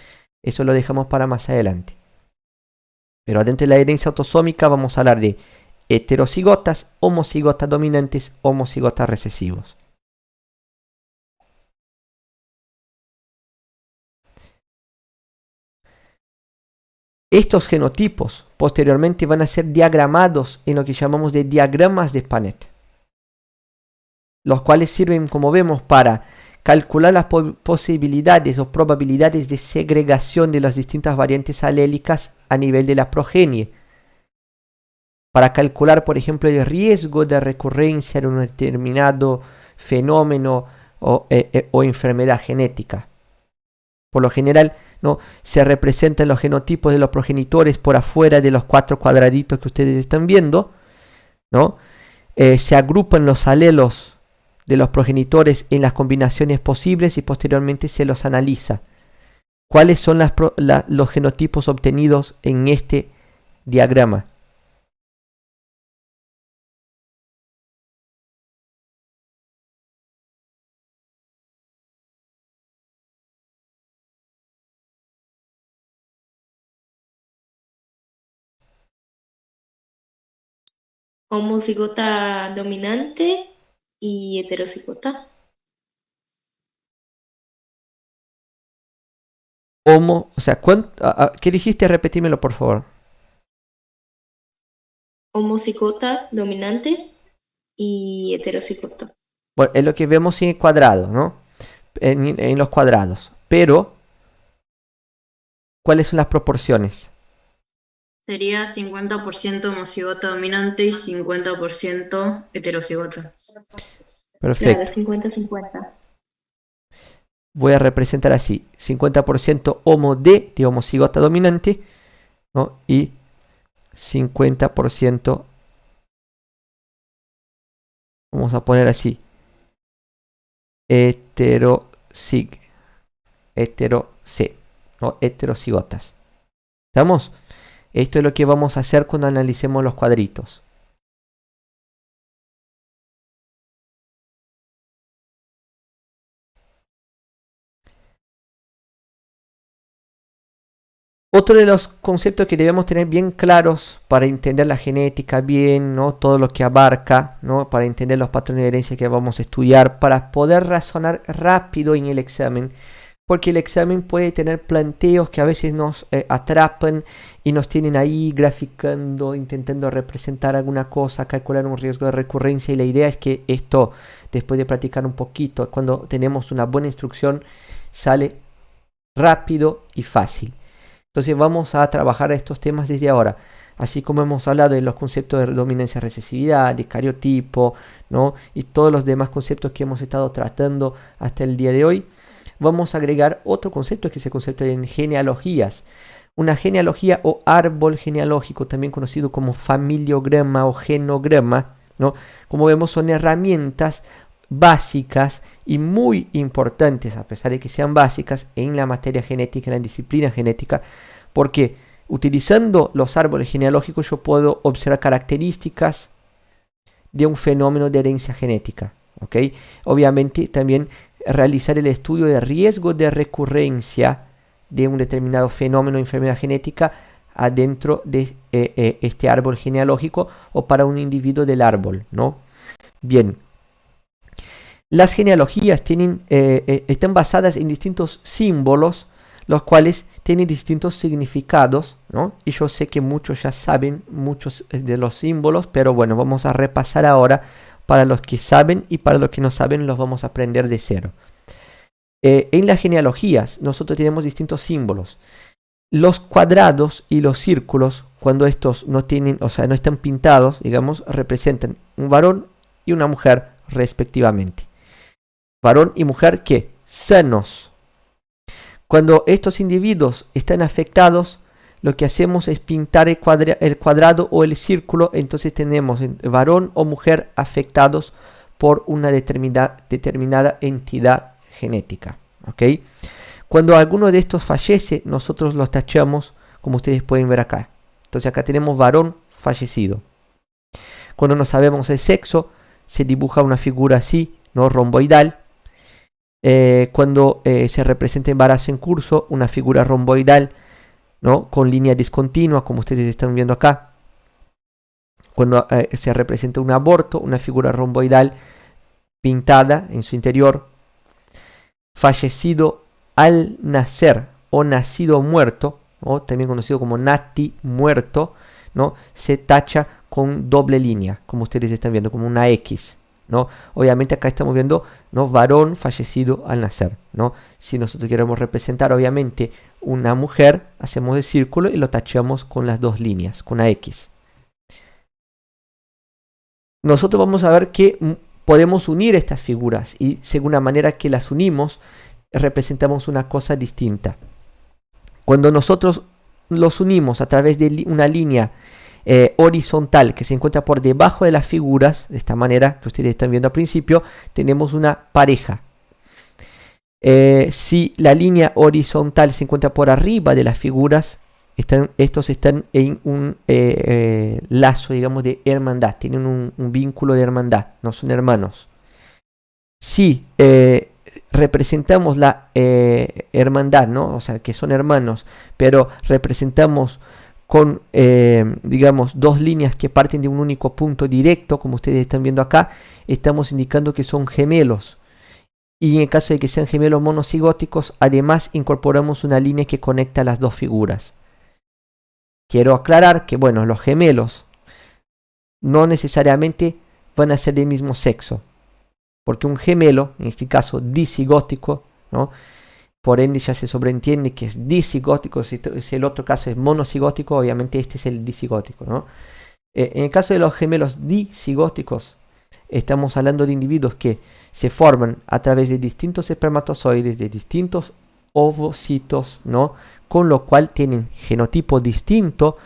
Speaker 1: eso lo dejamos para más adelante. Pero adentro de la herencia autosómica vamos a hablar de heterocigotas, homocigotas dominantes, homocigotas recesivos. Estos genotipos posteriormente van a ser diagramados en lo que llamamos de diagramas de Punnett, los cuales sirven, como vemos, para calcular las posibilidades o probabilidades de segregación de las distintas variantes alélicas a nivel de la progenie, para calcular, por ejemplo, el riesgo de recurrencia de un determinado fenómeno o enfermedad genética. Por lo general, ¿no?, se representan los genotipos de los progenitores por afuera de los 4 cuadraditos que ustedes están viendo, ¿no? Se agrupan los alelos de los progenitores en las combinaciones posibles y posteriormente se los analiza. ¿Cuáles son los genotipos obtenidos en este diagrama?
Speaker 2: Homocigota dominante y heterocigota.
Speaker 1: O sea, ¿qué dijiste? Repetímelo, por favor.
Speaker 2: Homocigota dominante y heterocigota.
Speaker 1: Bueno, es lo que vemos en el cuadrado, ¿no? En los cuadrados. Pero, ¿cuáles son las proporciones?
Speaker 6: Sería 50% homocigota dominante y 50% heterocigota.
Speaker 1: Perfecto.
Speaker 2: Claro, 50-50.
Speaker 1: Voy a representar así: 50% homo de homocigota dominante, ¿no?, y 50%, vamos a poner así, heterocig, hetero-C, ¿no?, heterocigotas. ¿Estamos? Esto es lo que vamos a hacer cuando analicemos los cuadritos. Otro de los conceptos que debemos tener bien claros para entender la genética bien, ¿no?, todo lo que abarca, ¿no?, para entender los patrones de herencia que vamos a estudiar, para poder razonar rápido en el examen, porque el examen puede tener planteos que a veces nos atrapan y nos tienen ahí graficando, intentando representar alguna cosa, calcular un riesgo de recurrencia, y la idea es que esto, después de practicar un poquito, cuando tenemos una buena instrucción, sale rápido y fácil. Entonces vamos a trabajar estos temas desde ahora, así como hemos hablado de los conceptos de dominancia, recesividad, de cariotipo, ¿no?, y todos los demás conceptos que hemos estado tratando hasta el día de hoy. Vamos a agregar otro concepto, que es el concepto de genealogías. Una genealogía o árbol genealógico, también conocido como familiograma o genograma, ¿no?, como vemos, son herramientas básicas y muy importantes, a pesar de que sean básicas, en la materia genética, en la disciplina genética, porque utilizando los árboles genealógicos yo puedo observar características de un fenómeno de herencia genética, ¿ok? Obviamente también realizar el estudio de riesgo de recurrencia de un determinado fenómeno o enfermedad genética adentro de este árbol genealógico o para un individuo del árbol, ¿no? Bien. Las genealogías están basadas en distintos símbolos, los cuales tienen distintos significados, ¿no? Y yo sé que muchos ya saben muchos de los símbolos, pero bueno, vamos a repasar ahora para los que saben y para los que no saben los vamos a aprender de cero. En las genealogías nosotros tenemos distintos símbolos. Los cuadrados y los círculos, cuando estos no tienen, o sea, no están pintados, digamos, representan un varón y una mujer respectivamente. Varón y mujer que sanos. Cuando estos individuos están afectados, lo que hacemos es pintar el cuadrado o el círculo, entonces tenemos varón o mujer afectados por una determinada entidad genética. ¿Ok? Cuando alguno de estos fallece, nosotros los tachamos, como ustedes pueden ver acá. Entonces acá tenemos varón fallecido. Cuando no sabemos el sexo, se dibuja una figura así, ¿no? Romboidal. Cuando se representa embarazo en curso, una figura romboidal, ¿no? Con línea discontinua, como ustedes están viendo acá. Cuando se representa un aborto, una figura romboidal pintada en su interior. Fallecido al nacer o nacido muerto, ¿no? También conocido como nati muerto, ¿no? Se tacha con doble línea, como ustedes están viendo, como una X, ¿no? Obviamente acá estamos viendo, ¿no? Varón fallecido al nacer, ¿no? Si nosotros queremos representar obviamente una mujer, hacemos el círculo y lo tachamos con las dos líneas, con una X. Nosotros vamos a ver que podemos unir estas figuras y según la manera que las unimos, representamos una cosa distinta. Cuando nosotros los unimos a través de una línea horizontal que se encuentra por debajo de las figuras, de esta manera que ustedes están viendo al principio, tenemos una pareja. Si la línea horizontal se encuentra por arriba de las figuras, estos están en un lazo, digamos, de hermandad, tienen un vínculo de hermandad, no son hermanos. Si representamos la hermandad, ¿no? O sea, que son hermanos, pero representamos con, digamos, dos líneas que parten de un único punto directo, como ustedes están viendo acá, estamos indicando que son gemelos. Y en el caso de que sean gemelos monocigóticos, además incorporamos una línea que conecta las dos figuras. Quiero aclarar que, bueno, los gemelos no necesariamente van a ser del mismo sexo. Porque un gemelo, en este caso disigótico, ¿no? Por ende ya se sobreentiende que es disigótico. Si el otro caso es monocigótico, obviamente este es el disigótico, ¿no? En el caso de los gemelos disigóticos, estamos hablando de individuos que se forman a través de distintos espermatozoides, de distintos ovocitos, ¿no? Con lo cual tienen genotipo distinto.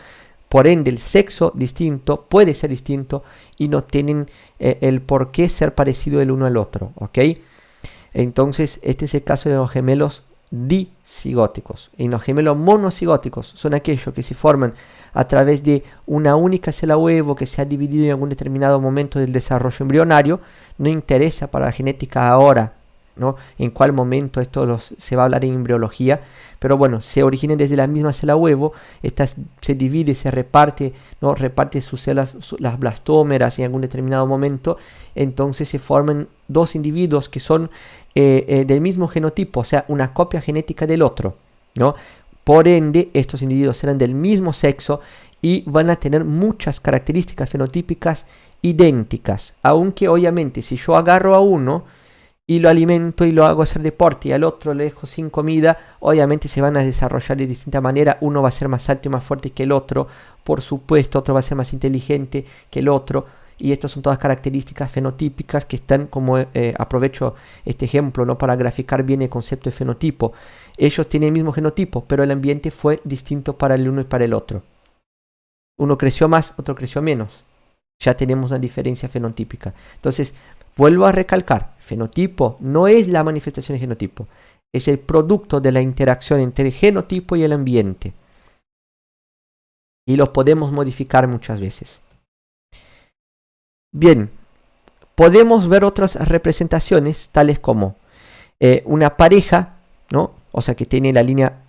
Speaker 1: Por ende, el sexo distinto puede ser distinto y no tienen el por qué ser parecido el uno al otro, ¿ok? Entonces, este es el caso de los gemelos disigóticos. Y los gemelos monocigóticos son aquellos que se forman a través de una única célula huevo que se ha dividido en algún determinado momento del desarrollo embrionario. No interesa para la genética ahora, ¿no? En cuál momento esto se va a hablar en embriología, pero bueno, se originan desde la misma célula huevo, esta se divide, se reparte, ¿no? Reparte sus células, las blastómeras en algún determinado momento, entonces se forman dos individuos que son del mismo genotipo, o sea, una copia genética del otro, ¿no? Por ende, estos individuos serán del mismo sexo y van a tener muchas características fenotípicas idénticas, aunque obviamente si yo agarro a uno y lo alimento y lo hago hacer deporte y al otro le dejo sin comida, obviamente se van a desarrollar de distinta manera. Uno va a ser más alto y más fuerte que el otro, por supuesto, otro va a ser más inteligente que el otro, y estas son todas características fenotípicas que están, como aprovecho este ejemplo, ¿no? Para graficar bien el concepto de fenotipo. Ellos tienen el mismo genotipo, pero el ambiente fue distinto para el uno y para el otro. Uno creció más, otro creció menos. Ya tenemos una diferencia fenotípica. Entonces, vuelvo a recalcar, fenotipo no es la manifestación de genotipo, es el producto de la interacción entre el genotipo y el ambiente. Y lo podemos modificar muchas veces. Bien, podemos ver otras representaciones, tales como una pareja, ¿no? O sea, que tiene la línea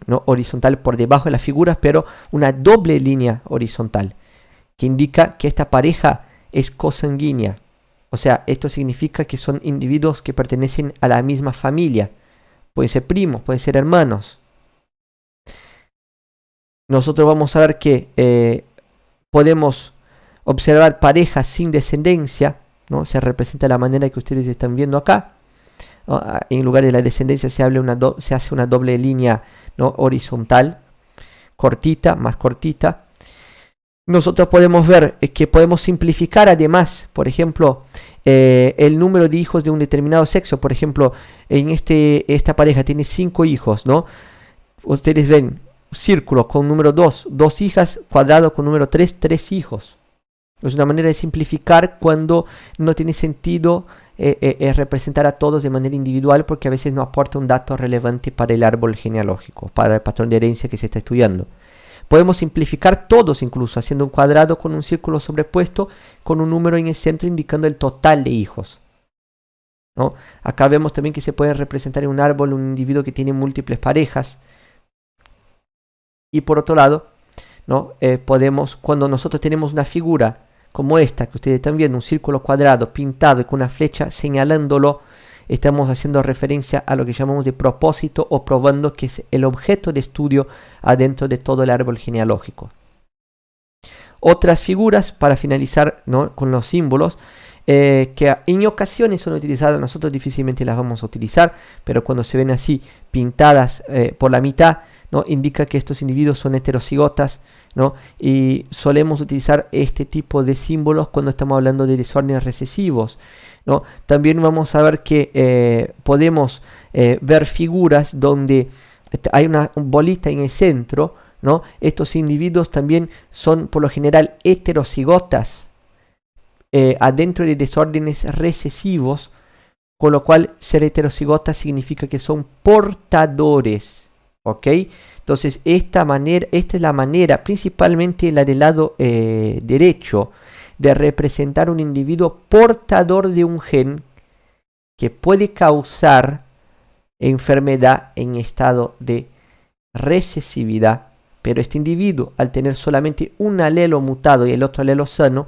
Speaker 1: no horizontal por debajo de las figuras, pero una doble línea horizontal, que indica que esta pareja es cosanguínea. O sea, esto significa que son individuos que pertenecen a la misma familia. pueden ser primos, pueden ser hermanos. Nosotros vamos a ver que podemos observar parejas sin descendencia, ¿no? Se representa de la manera que ustedes están viendo acá, ¿no? En lugar de la descendencia se hace una doble línea, ¿no? Horizontal, cortita, más cortita. Nosotros podemos ver que podemos simplificar además, por ejemplo, el número de hijos de un determinado sexo. Por ejemplo, en esta pareja tiene 5 hijos, ¿no? Ustedes ven círculo con número 2, 2 hijas, cuadrado con número 3, 3 hijos. Es una manera de simplificar cuando no tiene sentido representar a todos de manera individual, porque a veces no aporta un dato relevante para el árbol genealógico, para el patrón de herencia que se está estudiando. Podemos simplificar todos incluso, haciendo un cuadrado con un círculo sobrepuesto con un número en el centro indicando el total de hijos, ¿no? Acá vemos también que se puede representar en un árbol un individuo que tiene múltiples parejas. Y por otro lado, ¿no? Podemos, cuando nosotros tenemos una figura como esta, que ustedes están viendo, un círculo cuadrado pintado y con una flecha señalándolo, estamos haciendo referencia a lo que llamamos de propósito o probando que es el objeto de estudio adentro de todo el árbol genealógico. Otras figuras, para finalizar, ¿no? Con los símbolos, que en ocasiones son utilizadas, nosotros difícilmente las vamos a utilizar, pero cuando se ven así pintadas por la mitad, ¿no? Indica que estos individuos son heterocigotas, ¿no? Y solemos utilizar este tipo de símbolos cuando estamos hablando de desórdenes recesivos, ¿no? También vamos a ver que podemos ver figuras donde hay una bolita en el centro, ¿no? Estos individuos también son por lo general heterocigotas adentro de desórdenes recesivos, con lo cual ser heterocigota significa que son portadores, ¿ok? Entonces esta es la manera, principalmente la del lado derecho, de representar un individuo portador de un gen que puede causar enfermedad en estado de recesividad, pero este individuo, al tener solamente un alelo mutado y el otro alelo sano,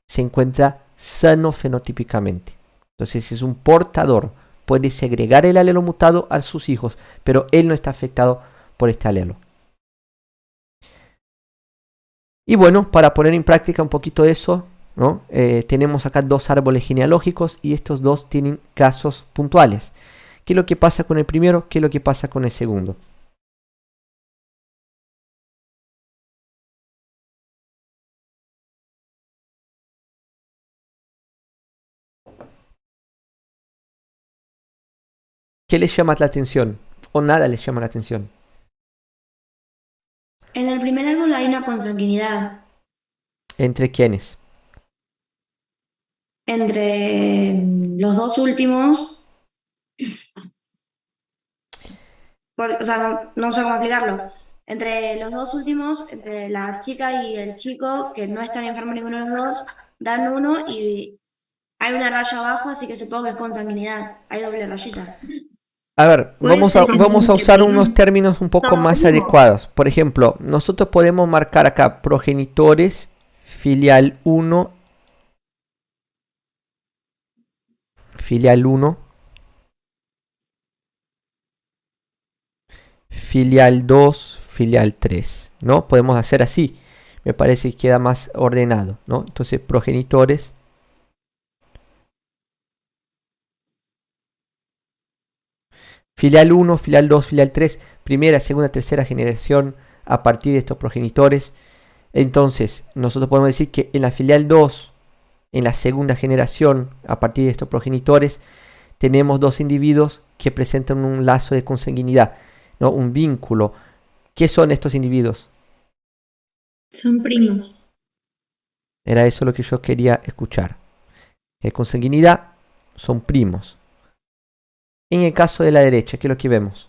Speaker 1: se encuentra sano fenotípicamente. Entonces es un portador, puede segregar el alelo mutado a sus hijos, pero él no está afectado por este alelo. Y bueno, para poner en práctica un poquito eso, ¿no? Tenemos acá 2 árboles genealógicos y estos 2 tienen casos puntuales. ¿Qué es lo que pasa con el primero? ¿Qué es lo que pasa con el segundo? ¿Qué les llama la atención? ¿O nada les llama la atención?
Speaker 4: En el primer árbol hay una consanguinidad
Speaker 1: ¿Entre quiénes?
Speaker 4: entre los dos últimos. O sea, no sé cómo explicarlo. Entre los dos últimos, entre la chica y el chico, que no están enfermos ninguno de los dos, dan uno y hay una raya abajo, así que supongo que es consanguinidad. Hay doble rayita.
Speaker 1: A ver,
Speaker 2: Puede
Speaker 1: vamos
Speaker 2: ser que
Speaker 1: a
Speaker 2: sea
Speaker 1: usar
Speaker 2: entre
Speaker 1: unos
Speaker 2: primos.
Speaker 1: términos un poco
Speaker 2: No,
Speaker 1: más
Speaker 2: primos.
Speaker 1: adecuados. Por ejemplo, nosotros podemos marcar acá progenitores, filial 1, filial 1, filial 2, filial 3, ¿no? Podemos hacer así. Me parece que queda más ordenado, ¿no? Entonces, progenitores, filial 1, filial 2, filial 3, primera, segunda, tercera generación a partir de estos progenitores. Entonces, nosotros podemos decir que en la filial 2, en la segunda generación, a partir de estos progenitores, tenemos 2 individuos que presentan un lazo de consanguinidad, ¿no? Un vínculo. ¿Qué son estos individuos?
Speaker 2: Son primos.
Speaker 1: Era eso lo que yo quería escuchar. Consanguinidad son primos. En el caso de la derecha, ¿qué es lo que vemos?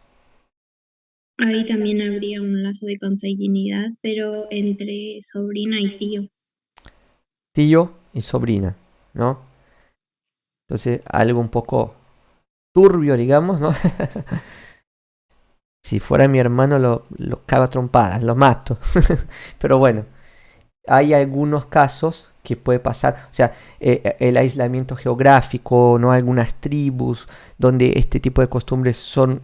Speaker 2: Ahí también habría un lazo de consanguinidad, pero entre sobrina y tío.
Speaker 1: Tío y sobrina, ¿no? Entonces, algo un poco turbio, digamos, ¿no? Si fuera mi hermano lo cago a trompadas, lo mato. Pero bueno, hay algunos casos que puede pasar, o sea, el aislamiento geográfico, ¿no? Algunas tribus donde este tipo de costumbres son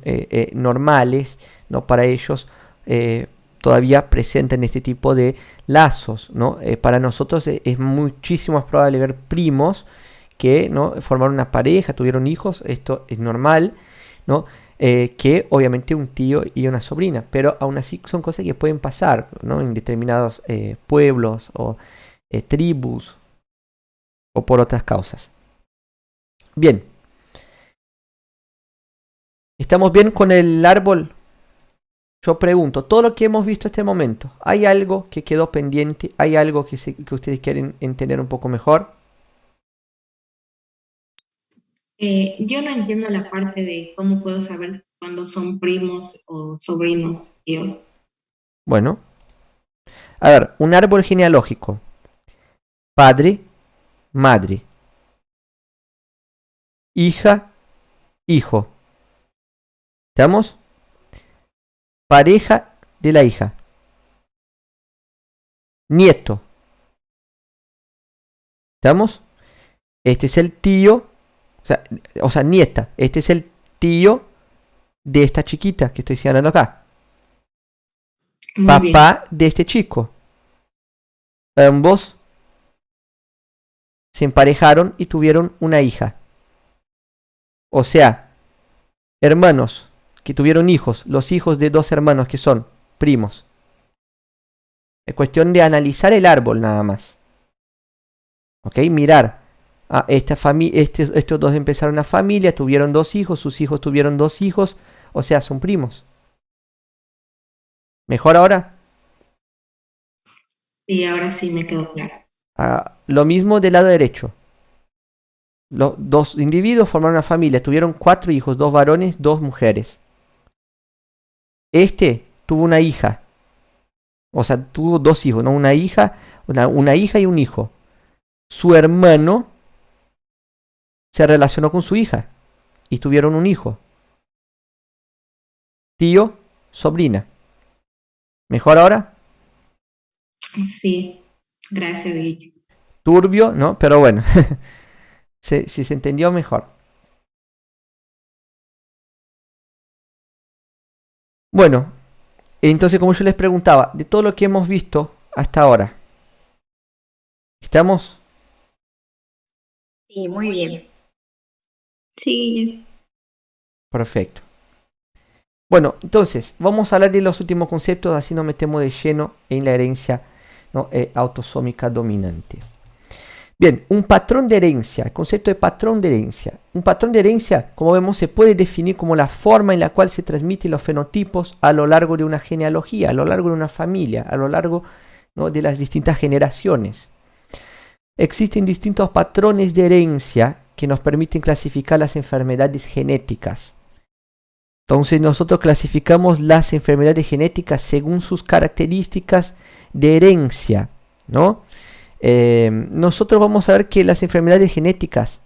Speaker 1: normales, ¿no? Para ellos todavía presentan este tipo de lazos, ¿no? Para nosotros es muchísimo más probable ver primos que, ¿no? Formaron una pareja, tuvieron hijos, esto es normal, ¿no? Que obviamente un tío y una sobrina, pero aún así son cosas que pueden pasar, ¿no? En determinados pueblos o tribus o por otras causas. Bien, ¿estamos bien con el árbol? Yo pregunto, todo lo que hemos visto hasta este momento, ¿hay algo que quedó pendiente? ¿Hay algo que ustedes quieren entender un poco mejor?
Speaker 5: Yo no entiendo la parte de cómo puedo saber cuándo son primos o sobrinos tíos.
Speaker 1: Bueno, a ver, un árbol genealógico. Padre, madre. Hija, hijo. ¿Estamos? Pareja de la hija. Nieto. ¿Estamos? Este es el tío, o sea, nieta. Este es el tío de esta chiquita que estoy señalando acá.
Speaker 5: Muy bien.
Speaker 1: Papá de este chico. Ambos se emparejaron y tuvieron una hija. O sea, hermanos que tuvieron hijos, los hijos de dos hermanos que son primos. Es cuestión de analizar el árbol nada más. ¿Ok? Mirar. Estos dos empezaron una familia, tuvieron dos hijos, sus hijos tuvieron dos hijos, o sea, son primos. ¿Mejor ahora?
Speaker 5: Sí, ahora sí me quedó claro.
Speaker 1: Lo mismo del lado derecho. Los dos individuos formaron una familia, tuvieron 4 hijos, 2 varones, 2 mujeres. Este tuvo una hija, o sea, tuvo 2 hijos, ¿no? Una hija y un hijo. Su hermano se relacionó con su hija y tuvieron un hijo. Tío, sobrina. ¿Mejor ahora?
Speaker 5: Sí, gracias, Guillo.
Speaker 1: Turbio, ¿no? Pero bueno, si se entendió mejor. Bueno, entonces como yo les preguntaba, de todo lo que hemos visto hasta ahora, ¿estamos?
Speaker 6: Sí, muy bien.
Speaker 2: Sí,
Speaker 1: Perfecto. Bueno, entonces, vamos a hablar de los últimos conceptos, así nos metemos de lleno en la herencia, ¿no? Autosómica dominante. Bien, un patrón de herencia, el concepto de patrón de herencia. Un patrón de herencia, como vemos, se puede definir como la forma en la cual se transmiten los fenotipos a lo largo de una genealogía, a lo largo de una familia, a lo largo, ¿no? de las distintas generaciones. Existen distintos patrones de herencia que nos permiten clasificar las enfermedades genéticas. Entonces nosotros clasificamos las enfermedades genéticas según sus características de herencia, ¿no? Nosotros vamos a ver que las enfermedades genéticas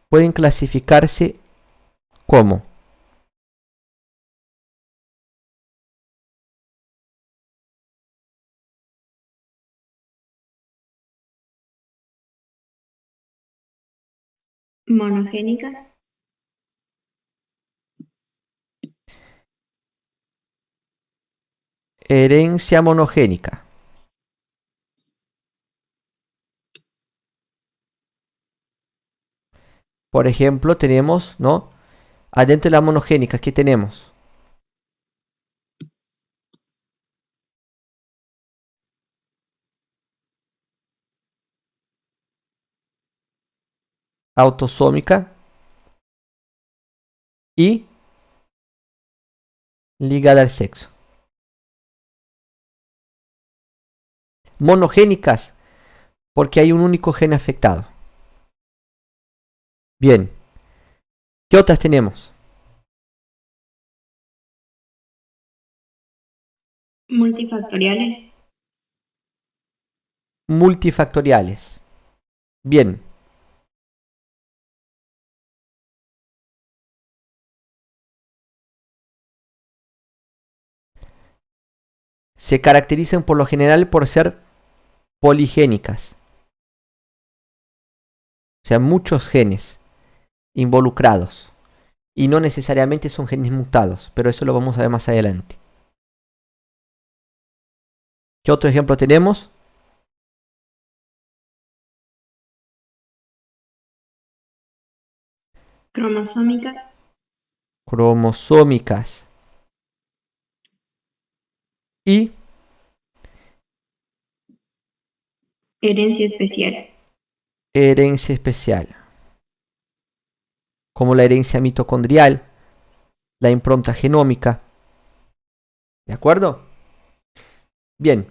Speaker 1: pueden clasificarse como
Speaker 2: monogénicas,
Speaker 1: herencia monogénica. Por ejemplo, tenemos, ¿no? Adentro de la monogénica, ¿qué tenemos? Autosómica y ligada al sexo. Monogénicas, porque hay un único gen afectado. Bien, ¿qué otras tenemos?
Speaker 2: multifactoriales,
Speaker 1: Multifactoriales. Bien. Se caracterizan por lo general por ser poligénicas. O sea, muchos genes involucrados. Y no necesariamente son genes mutados, pero eso lo vamos a ver más adelante. ¿Qué otro ejemplo tenemos?
Speaker 2: Cromosómicas,
Speaker 1: Cromosómicas. Y
Speaker 2: herencia especial,
Speaker 1: herencia especial, como la herencia mitocondrial, la impronta genómica. ¿De acuerdo? Bien,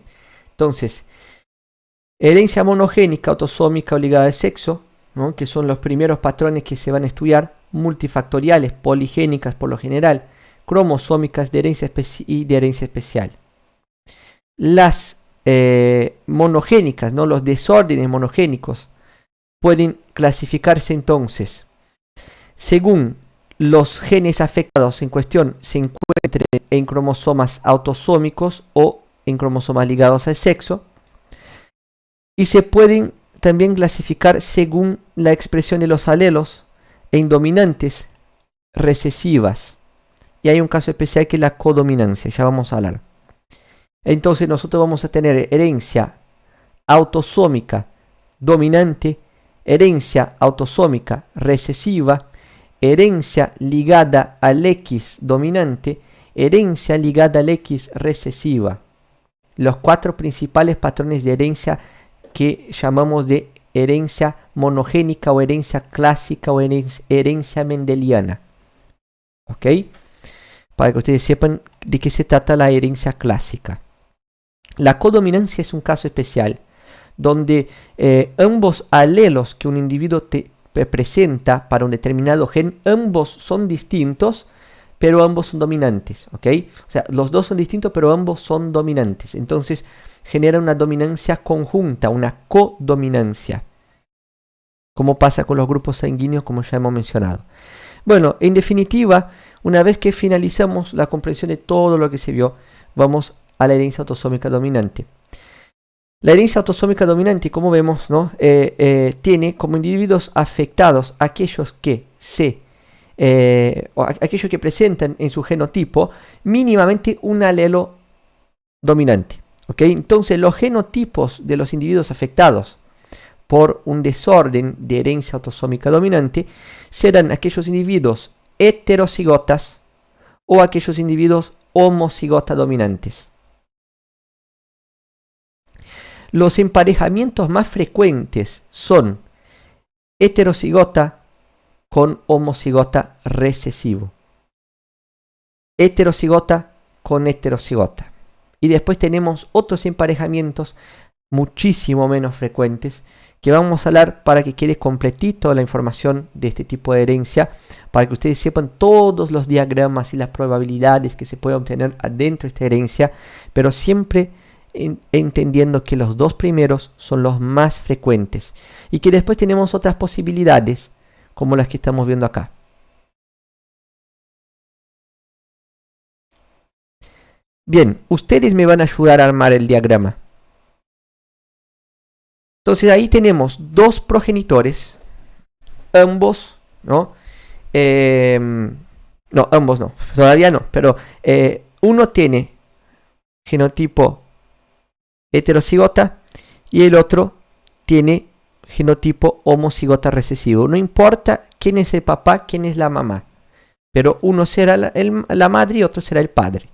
Speaker 1: entonces, herencia monogénica, autosómica o ligada al sexo, ¿no? Que son los primeros patrones que se van a estudiar, multifactoriales, poligénicas por lo general, cromosómicas de herencia y de herencia especial. Las monogénicas, ¿no? Los desórdenes monogénicos pueden clasificarse entonces según los genes afectados en cuestión se encuentren en cromosomas autosómicos o en cromosomas ligados al sexo, y se pueden también clasificar según la expresión de los alelos en dominantes, recesivas, y hay un caso especial que es la codominancia, ya vamos a hablar. Entonces nosotros vamos a tener herencia autosómica dominante, herencia autosómica recesiva, herencia ligada al X dominante, herencia ligada al X recesiva. Los 4 principales patrones de herencia que llamamos de herencia monogénica o herencia clásica o herencia mendeliana. ¿Ok? Para que ustedes sepan de qué se trata la herencia clásica. La codominancia es un caso especial donde ambos alelos que un individuo presenta para un determinado gen, ambos son distintos, pero ambos son dominantes, ¿ok? O sea, los dos son distintos, pero ambos son dominantes. Entonces, genera una dominancia conjunta, una codominancia, como pasa con los grupos sanguíneos, como ya hemos mencionado. Bueno, en definitiva, una vez que finalizamos la comprensión de todo lo que se vio, vamos a la herencia autosómica dominante. La herencia autosómica dominante, como vemos, ¿no? Tiene como individuos afectados aquellos que aquellos que presentan en su genotipo mínimamente un alelo dominante. ¿Okay? Entonces, los genotipos de los individuos afectados por un desorden de herencia autosómica dominante serán aquellos individuos heterocigotas o aquellos individuos homocigota dominantes. Los emparejamientos más frecuentes son heterocigota con homocigota recesivo, heterocigota con heterocigota. Y después tenemos otros emparejamientos muchísimo menos frecuentes que vamos a hablar para que quede completito la información de este tipo de herencia, para que ustedes sepan todos los diagramas y las probabilidades que se pueden obtener adentro de esta herencia, pero siempre entendiendo que los 2 primeros son los más frecuentes y que después tenemos otras posibilidades como las que estamos viendo acá. Bien, ustedes me van a ayudar a armar el diagrama. Entonces ahí tenemos 2 progenitores, ambos, ¿no? No, ambos no, todavía no, pero uno tiene genotipo heterocigota y el otro tiene genotipo homocigota recesivo. No importa quién es el papá, quién es la mamá, pero uno será la madre y otro será el padre.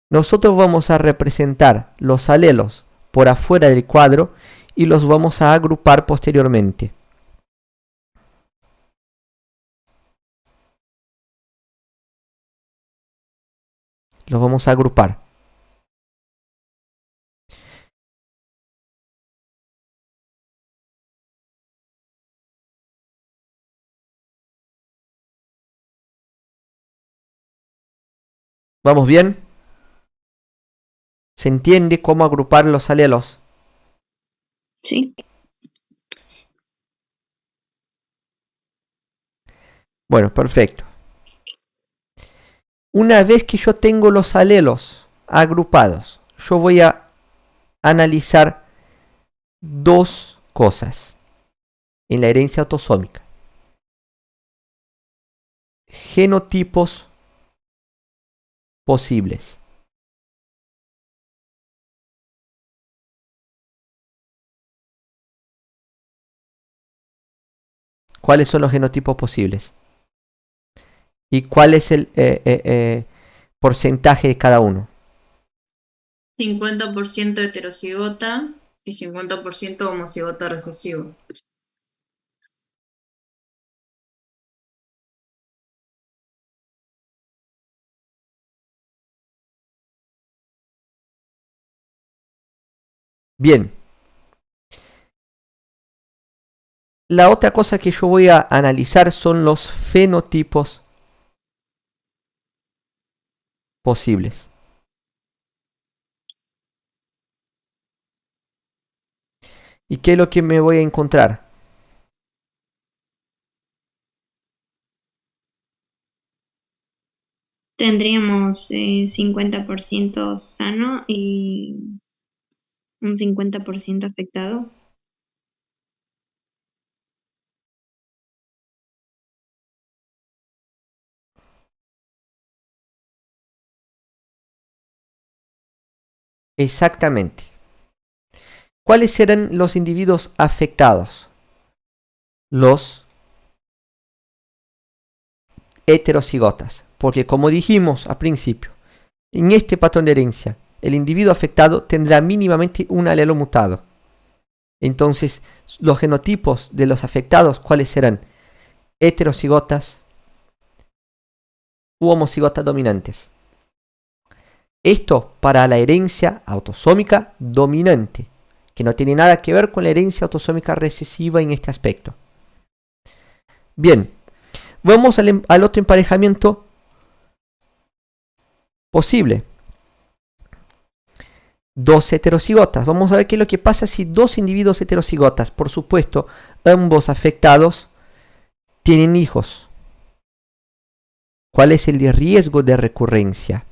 Speaker 1: Nosotros vamos a representar los alelos por afuera del cuadro y los vamos a agrupar posteriormente. Los vamos a agrupar. ¿Vamos bien? ¿Se entiende cómo agrupar los alelos?
Speaker 2: ¿sí?
Speaker 1: Bueno, perfecto. Una vez que yo tengo los alelos agrupados, yo voy a analizar 2 cosas. en la herencia autosómica. Genotipos posibles. ¿Cuáles son los genotipos posibles? ¿Y cuál es el porcentaje de cada uno?
Speaker 7: 50% heterocigota y 50% homocigota recesivo.
Speaker 1: Bien. La otra cosa que yo voy a analizar son los fenotipos posibles. ¿Y qué es lo que me voy a encontrar?
Speaker 2: Tendríamos 50% sano y un 50% afectado.
Speaker 1: Exactamente. ¿Cuáles serán los individuos afectados? Los heterocigotas. Porque como dijimos al principio, en este patrón de herencia, el individuo afectado tendrá mínimamente un alelo mutado. Entonces, los genotipos de los afectados, ¿cuáles serán? Heterocigotas u homocigotas dominantes. Esto para la herencia autosómica dominante, que no tiene nada que ver con la herencia autosómica recesiva en este aspecto. Bien, vamos al otro emparejamiento posible. Dos heterocigotas. Vamos a ver qué es lo que pasa si dos individuos heterocigotas, por supuesto, ambos afectados, tienen hijos. ¿Cuál es el riesgo de recurrencia?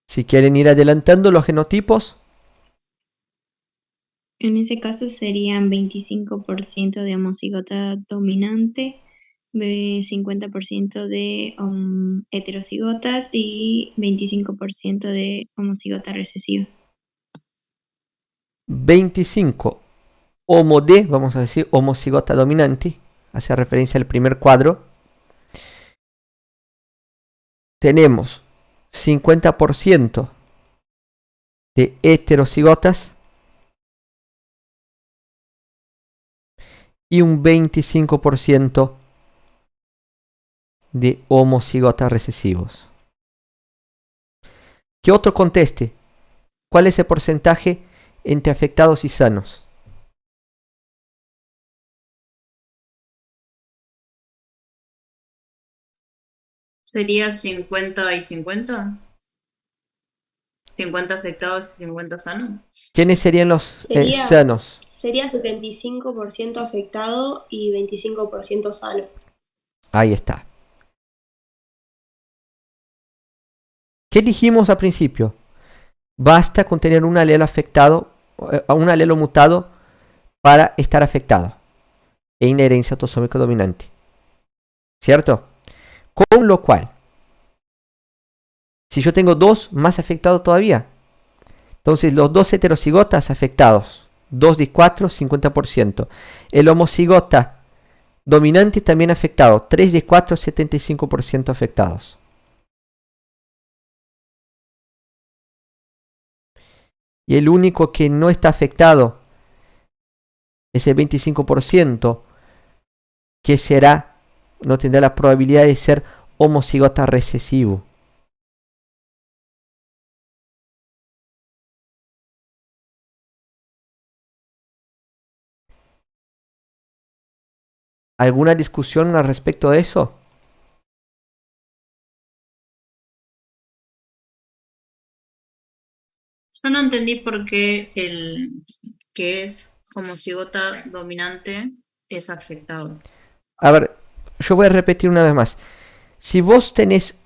Speaker 1: Si quieren ir adelantando los genotipos.
Speaker 2: En ese caso serían 25% de homocigota dominante, 50% de heterocigotas y 25% de homocigota recesiva.
Speaker 1: 25 homo D, vamos a decir homocigota dominante, hace referencia al primer cuadro. Tenemos 50% de heterocigotas y un 25% de homocigotas recesivos. ¿Qué otro conteste? ¿Cuál es el porcentaje entre afectados y sanos?
Speaker 7: ¿Sería 50 y 50? ¿50 afectados y 50 sanos?
Speaker 1: ¿Quiénes serían los sanos?
Speaker 4: Sería 75% afectado y 25% sano.
Speaker 1: Ahí está. ¿Qué dijimos al principio? Basta con tener un alelo afectado, un alelo mutado para estar afectado en la herencia autosómica dominante. ¿Cierto? Con lo cual, si yo tengo dos más afectados todavía, entonces los dos heterocigotas afectados, 2 de 4, 50%. El homocigota dominante también afectado, 3 de 4, 75% afectados. Y el único que no está afectado es el 25%, que será, no tendrá la probabilidad de ser homocigota recesivo. ¿Alguna discusión al respecto de eso?
Speaker 7: Yo no entendí por qué el que es homocigota dominante es afectado.
Speaker 1: A ver, yo voy a repetir una vez más. Si vos tenés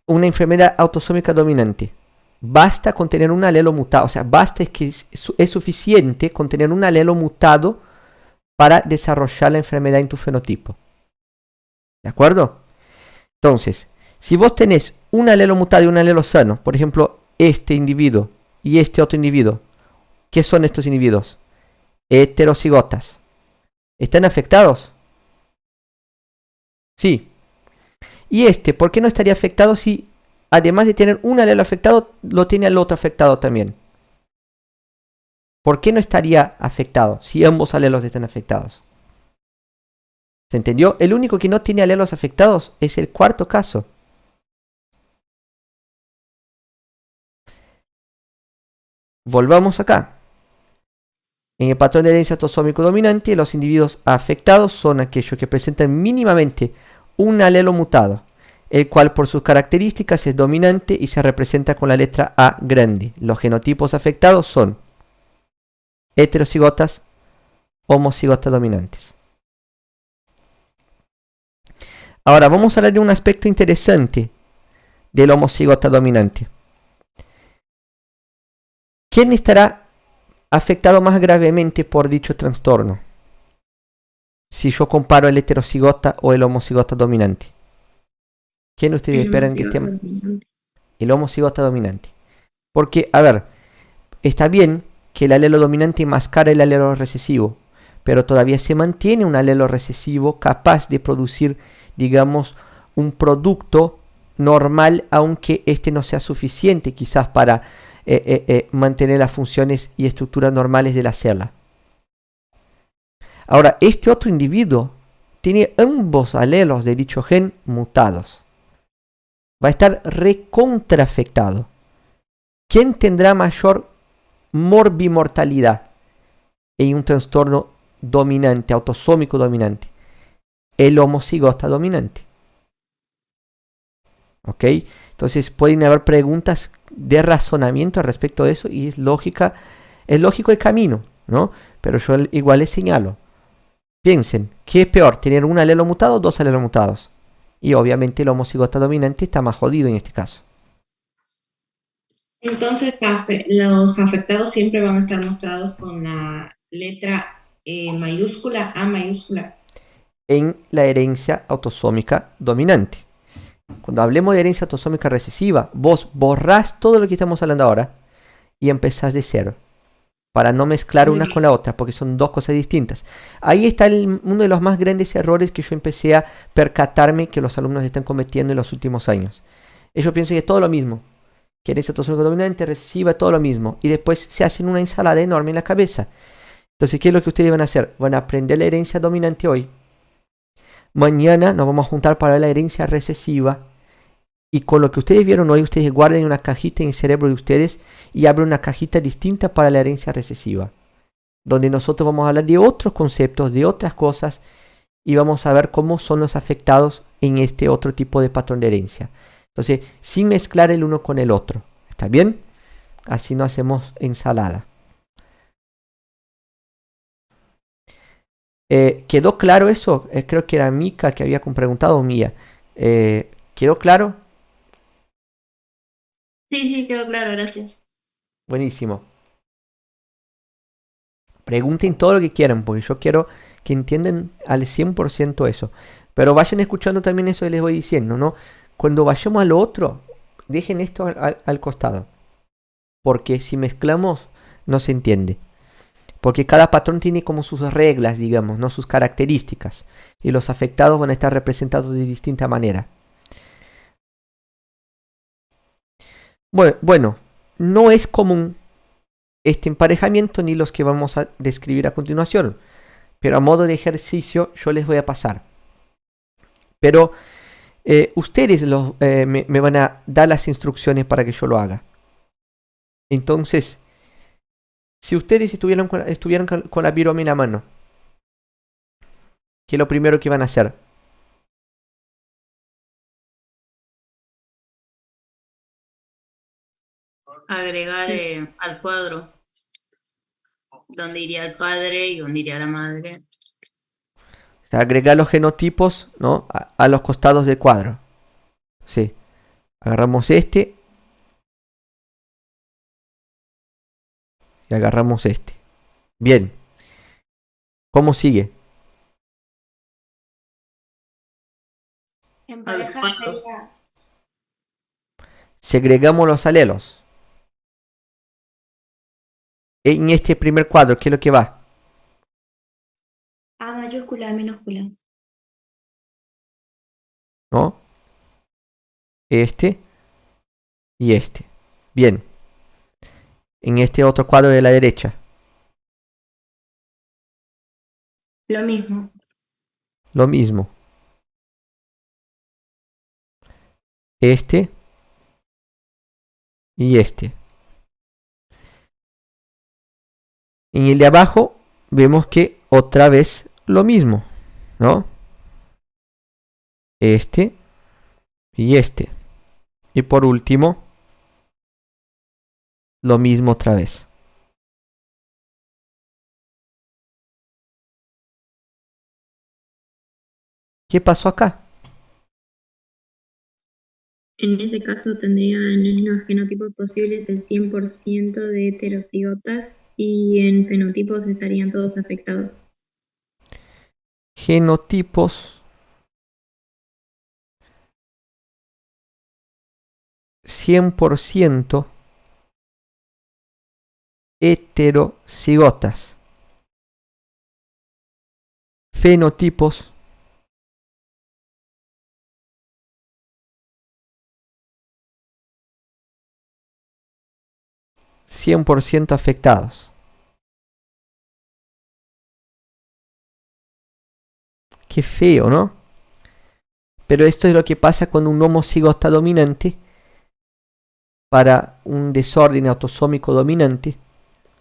Speaker 1: una enfermedad autosómica dominante, basta con tener un alelo mutado, o sea, basta es suficiente con tener un alelo mutado para desarrollar la enfermedad en tu fenotipo. ¿De acuerdo? Entonces, si vos tenés un alelo mutado y un alelo sano, por ejemplo, este individuo y este otro individuo, ¿qué son estos individuos? Heterocigotas. ¿Están afectados? Sí. Y este, ¿por qué no estaría afectado si además de tener un alelo afectado, lo tiene el otro afectado también? ¿Por qué no estaría afectado si ambos alelos están afectados? ¿Se entendió? El único que no tiene alelos afectados es el cuarto caso. Volvamos acá. En el patrón de herencia autosómico dominante, los individuos afectados son aquellos que presentan mínimamente un alelo mutado, el cual por sus características es dominante y se representa con la letra A grande. Los genotipos afectados son heterocigotas, homocigotas dominantes. Ahora vamos a hablar de un aspecto interesante del homocigota dominante. ¿Quién estará afectado más gravemente por dicho trastorno? Si yo comparo el heterocigota o el homocigota dominante. ¿Quién ustedes esperan que esté? El homocigota dominante. Porque, a ver, está bien que el alelo dominante enmascara el alelo recesivo, pero todavía se mantiene un alelo recesivo capaz de producir, digamos, un producto normal, aunque este no sea suficiente quizás para mantener las funciones y estructuras normales de la célula. Ahora, este otro individuo tiene ambos alelos de dicho gen mutados. Va a estar recontraafectado. ¿Quién tendrá mayor morbimortalidad en un trastorno dominante, autosómico dominante? El homocigota dominante. ¿Ok? Entonces pueden haber preguntas de razonamiento al respecto de eso y es lógico el camino, ¿no? Pero yo igual les señalo. Piensen, ¿qué es peor? ¿Tener un alelo mutado o dos alelos mutados? Y obviamente el homocigota dominante está más jodido en este caso.
Speaker 5: Entonces, los afectados siempre van a estar mostrados con la letra mayúscula, A mayúscula.
Speaker 1: En la herencia autosómica dominante. Cuando hablemos de herencia autosómica recesiva, vos borrás todo lo que estamos hablando ahora y empezás de cero. Para no mezclar una con la otra, porque son dos cosas distintas. Ahí está uno de los más grandes errores que yo empecé a percatarme que los alumnos están cometiendo en los últimos años. Ellos piensan que es todo lo mismo. Que herencia autosómica dominante, recesiva, todo lo mismo. Y después se hacen una ensalada enorme en la cabeza. Entonces, ¿qué es lo que ustedes van a hacer? Van a aprender la herencia dominante hoy. Mañana nos vamos a juntar para la herencia recesiva. Y con lo que ustedes vieron hoy, ustedes guarden una cajita en el cerebro de ustedes y abren una cajita distinta para la herencia recesiva. Donde nosotros vamos a hablar de otros conceptos, de otras cosas. Y vamos a ver cómo son los afectados en este otro tipo de patrón de herencia. Entonces, sin mezclar el uno con el otro. ¿Está bien? Así no hacemos ensalada. ¿Quedó claro eso? Creo que era Mika que había preguntado, Mía. ¿Quedó claro?
Speaker 4: Sí, quedó claro, gracias.
Speaker 1: Buenísimo. Pregunten todo lo que quieran, porque yo quiero que entiendan al 100% eso. Pero vayan escuchando también eso que les voy diciendo, ¿no? Cuando vayamos a lo otro, dejen esto al costado. Porque si mezclamos, no se entiende. Porque cada patrón tiene como sus reglas, digamos, no sus características. Y los afectados van a estar representados de distinta manera. Bueno, no es común este emparejamiento ni los que vamos a describir a continuación. Pero a modo de ejercicio yo les voy a pasar. Pero ustedes me van a dar las instrucciones para que yo lo haga. Entonces, si ustedes estuvieran con la virome en la mano, ¿Qué es lo primero que van a hacer?
Speaker 7: Agregar al cuadro donde iría el padre y donde iría la madre.
Speaker 1: O sea, agregar los genotipos, ¿no? A los costados del cuadro. Sí. Agarramos este. Y agarramos este. Bien. ¿Cómo sigue?
Speaker 4: En
Speaker 7: A los
Speaker 4: pareja
Speaker 7: cuadros.
Speaker 4: sería,
Speaker 1: Segregamos los alelos. En este primer cuadro, ¿qué es lo que va?
Speaker 4: A mayúscula, minúscula.
Speaker 1: ¿No? Este y este. Bien. En este otro cuadro de la derecha.
Speaker 4: Lo mismo.
Speaker 1: Lo mismo. Este y este. En el de abajo vemos que otra vez lo mismo, ¿no? Este y este. Y por último, lo mismo otra vez. ¿Qué pasó acá?
Speaker 2: En ese caso tendrían en los genotipos posibles el 100% de heterocigotas y en fenotipos estarían todos afectados.
Speaker 1: Genotipos 100% heterocigotas. Fenotipos 100% afectados. Qué feo, ¿no? Pero esto es lo que pasa cuando un homocigota dominante, para un desorden autosómico dominante,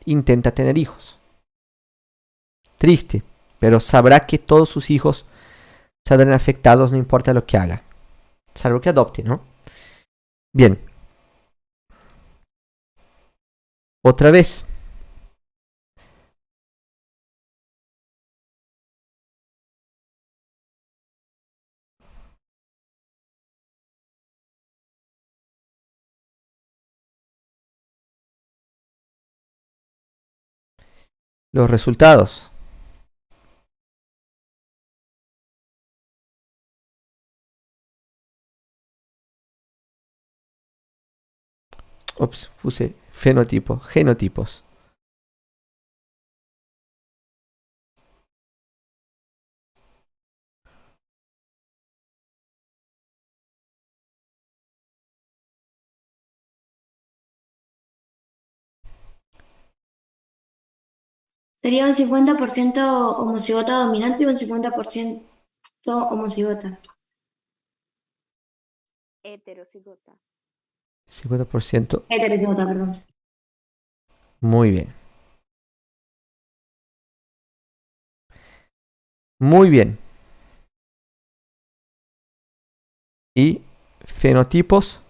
Speaker 1: intenta tener hijos. Triste, pero sabrá que todos sus hijos saldrán afectados, no importa lo que haga. Salvo que adopte, ¿no? Bien. Otra vez. Los resultados. Ups, puse fenotipo, genotipos.
Speaker 4: Sería un 50% homocigota dominante y un 50% homocigota.
Speaker 6: Heterocigota.
Speaker 1: 50%.
Speaker 4: Heterocigota, perdón.
Speaker 1: Muy bien. Muy bien. Y fenotipos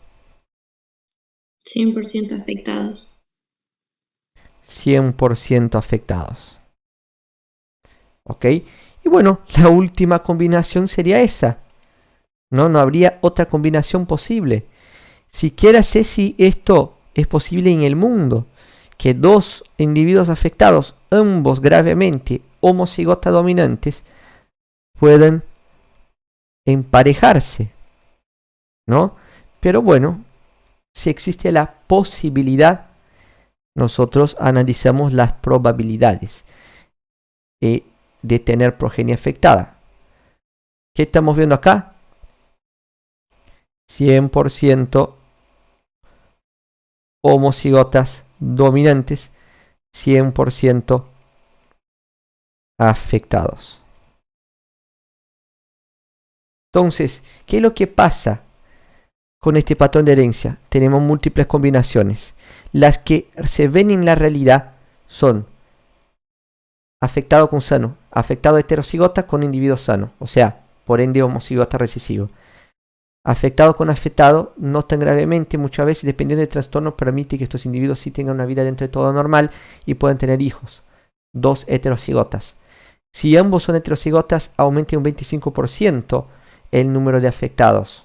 Speaker 2: 100% afectados.
Speaker 1: 100% afectados. ¿Ok? Y bueno, la última combinación sería esa. No habría otra combinación posible. Siquiera sé si esto es posible en el mundo. Que dos individuos afectados, ambos gravemente homocigota dominantes, puedan emparejarse. ¿No? Pero bueno, si existe la posibilidad, nosotros analizamos las probabilidades de tener progenie afectada. ¿Qué estamos viendo acá? 100% homocigotas dominantes, 100% afectados. Entonces, ¿qué es lo que pasa con este patrón de herencia? Tenemos múltiples combinaciones. Las que se ven en la realidad son afectado con sano, afectado heterocigota con individuo sano, o sea, por ende homocigota recesivo. Afectado con afectado, no tan gravemente, muchas veces dependiendo del trastorno permite que estos individuos sí tengan una vida dentro de todo normal y puedan tener hijos. 2 heterocigotas. Si ambos son heterocigotas, aumenta un 25% el número de afectados,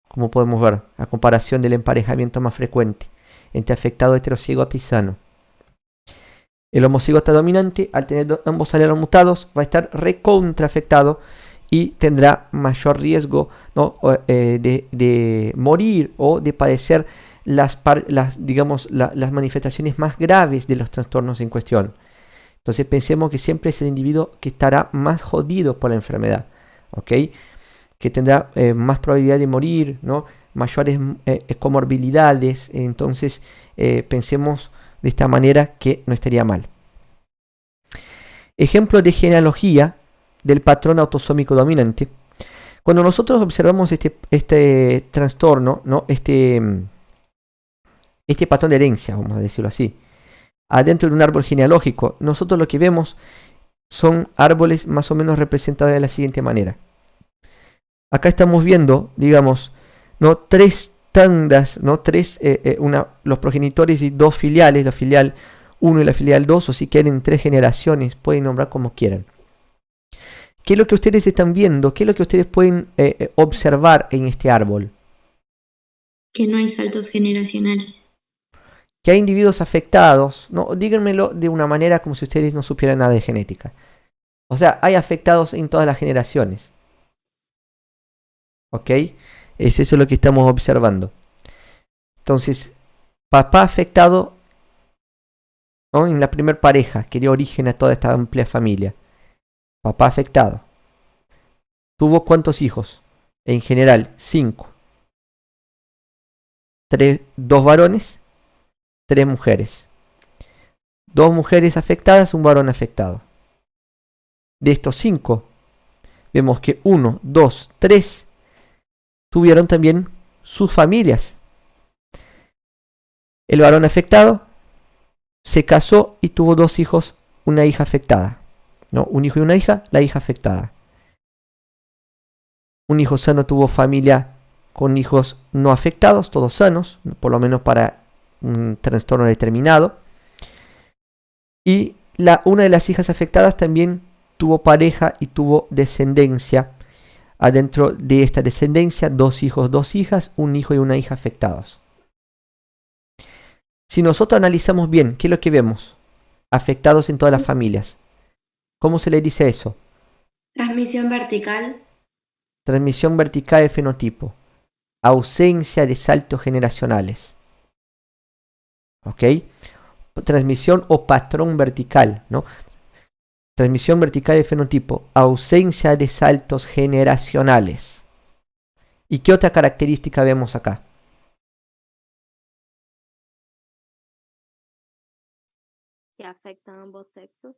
Speaker 1: como podemos ver, a comparación del emparejamiento más frecuente entre afectado heterocigota y sano. El homocigota dominante, al tener ambos alelos mutados, va a estar recontraafectado y tendrá mayor riesgo, ¿no? de morir o de padecer las manifestaciones más graves de los trastornos en cuestión. Entonces pensemos que siempre es el individuo que estará más jodido por la enfermedad, ¿ok? Que tendrá más probabilidad de morir, ¿no? Mayores comorbilidades. Entonces pensemos de esta manera que no estaría mal. Ejemplo de genealogía del patrón autosómico dominante. Cuando nosotros observamos este trastorno, ¿no? este patrón de herencia, vamos a decirlo así, adentro de un árbol genealógico, nosotros lo que vemos son árboles más o menos representados de la siguiente manera. Acá estamos viendo, digamos, ¿no? 3 tandas, ¿no? Los progenitores y 2 filiales, la filial 1 y la filial 2, o si quieren 3 generaciones, pueden nombrar como quieran. ¿Qué es lo que ustedes están viendo? ¿Qué es lo que ustedes pueden observar en este árbol?
Speaker 2: Que no hay saltos generacionales.
Speaker 1: Que hay individuos afectados, ¿no? Díganmelo de una manera como si ustedes no supieran nada de genética. O sea, hay afectados en todas las generaciones. ¿Ok? Es eso lo que estamos observando. Entonces, papá afectado, ¿no? En la primera pareja que dio origen a toda esta amplia familia. Papá afectado. ¿Tuvo cuántos hijos? En general, 5. 2 varones, 3 mujeres. 2 mujeres afectadas, un varón afectado. De estos 5, vemos que 1, 2, 3 tuvieron también sus familias. El varón afectado se casó y tuvo 2 hijos, una hija afectada. ¿No? Un hijo y una hija, la hija afectada. Un hijo sano tuvo familia con hijos no afectados, todos sanos, por lo menos para un trastorno determinado. Y una de las hijas afectadas también tuvo pareja y tuvo descendencia. Adentro de esta descendencia, 2 hijos, 2 hijas, un hijo y una hija afectados. Si nosotros analizamos bien, ¿qué es lo que vemos? Afectados en todas las familias. ¿Cómo se le dice eso?
Speaker 4: Transmisión vertical.
Speaker 1: Transmisión vertical de fenotipo. Ausencia de saltos generacionales. ¿Ok? Transmisión o patrón vertical, ¿no? Transmisión vertical de fenotipo. Ausencia de saltos generacionales. ¿Y qué otra característica vemos acá?
Speaker 4: Que afecta a ambos sexos.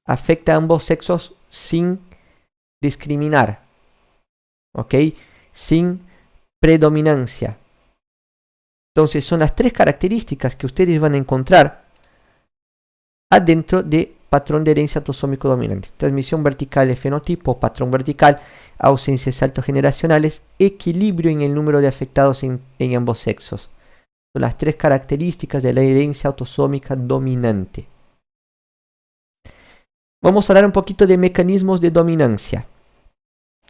Speaker 1: Afecta a ambos sexos sin discriminar, ¿ok? Sin predominancia. Entonces son las 3 características que ustedes van a encontrar adentro de patrón de herencia autosómico dominante. Transmisión vertical de fenotipo, patrón vertical, ausencia de saltos generacionales, equilibrio en el número de afectados en ambos sexos. Son las 3 características de la herencia autosómica dominante. Vamos a hablar un poquito de mecanismos de dominancia.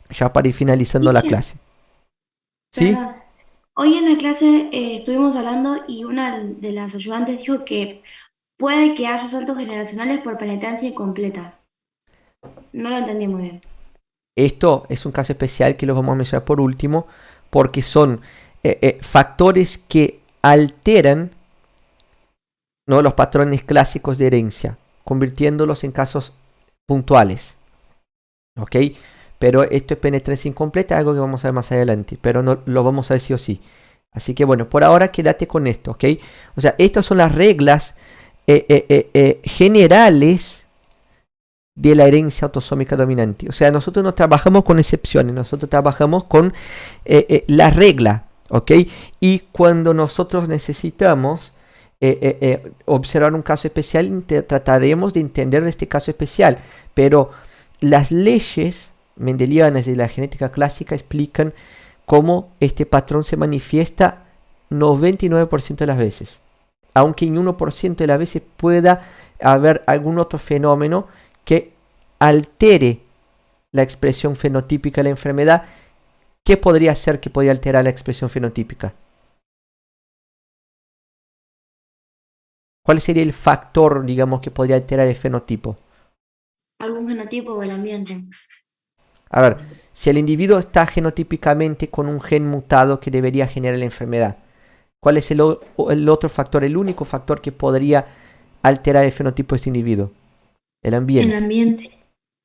Speaker 1: Ya para ir finalizando la clase. ¿Sí?
Speaker 4: Perdón. Hoy en la clase estuvimos hablando y una de las ayudantes dijo que puede que haya saltos generacionales por penetrancia incompleta. No lo entendí muy bien.
Speaker 1: Esto es un caso especial que lo vamos a mencionar por último, porque son factores que alteran, ¿no? Los patrones clásicos de herencia, convirtiéndolos en casos puntuales. ¿Ok? Pero esto es penetrancia incompleta, algo que vamos a ver más adelante, pero no lo vamos a ver sí o sí. Así que bueno, por ahora quédate con esto, ¿ok? O sea, estas son las reglas generales de la herencia autosómica dominante. O sea, nosotros no trabajamos con excepciones, nosotros trabajamos con la regla, ¿ok? Y cuando nosotros necesitamos observar un caso especial y trataremos de entender este caso especial. Pero las leyes mendelianas de la genética clásica explican cómo este patrón se manifiesta 99% de las veces. Aunque en 1% de las veces pueda haber algún otro fenómeno que altere la expresión fenotípica de la enfermedad. ¿Qué podría ser que podría alterar la expresión fenotípica? ¿Cuál sería el factor, digamos, que podría alterar el fenotipo?
Speaker 4: Algún genotipo o el ambiente.
Speaker 1: A ver, si el individuo está genotípicamente con un gen mutado que debería generar la enfermedad, ¿cuál es el otro factor, el único factor que podría alterar el fenotipo de este individuo? El ambiente.
Speaker 2: El ambiente.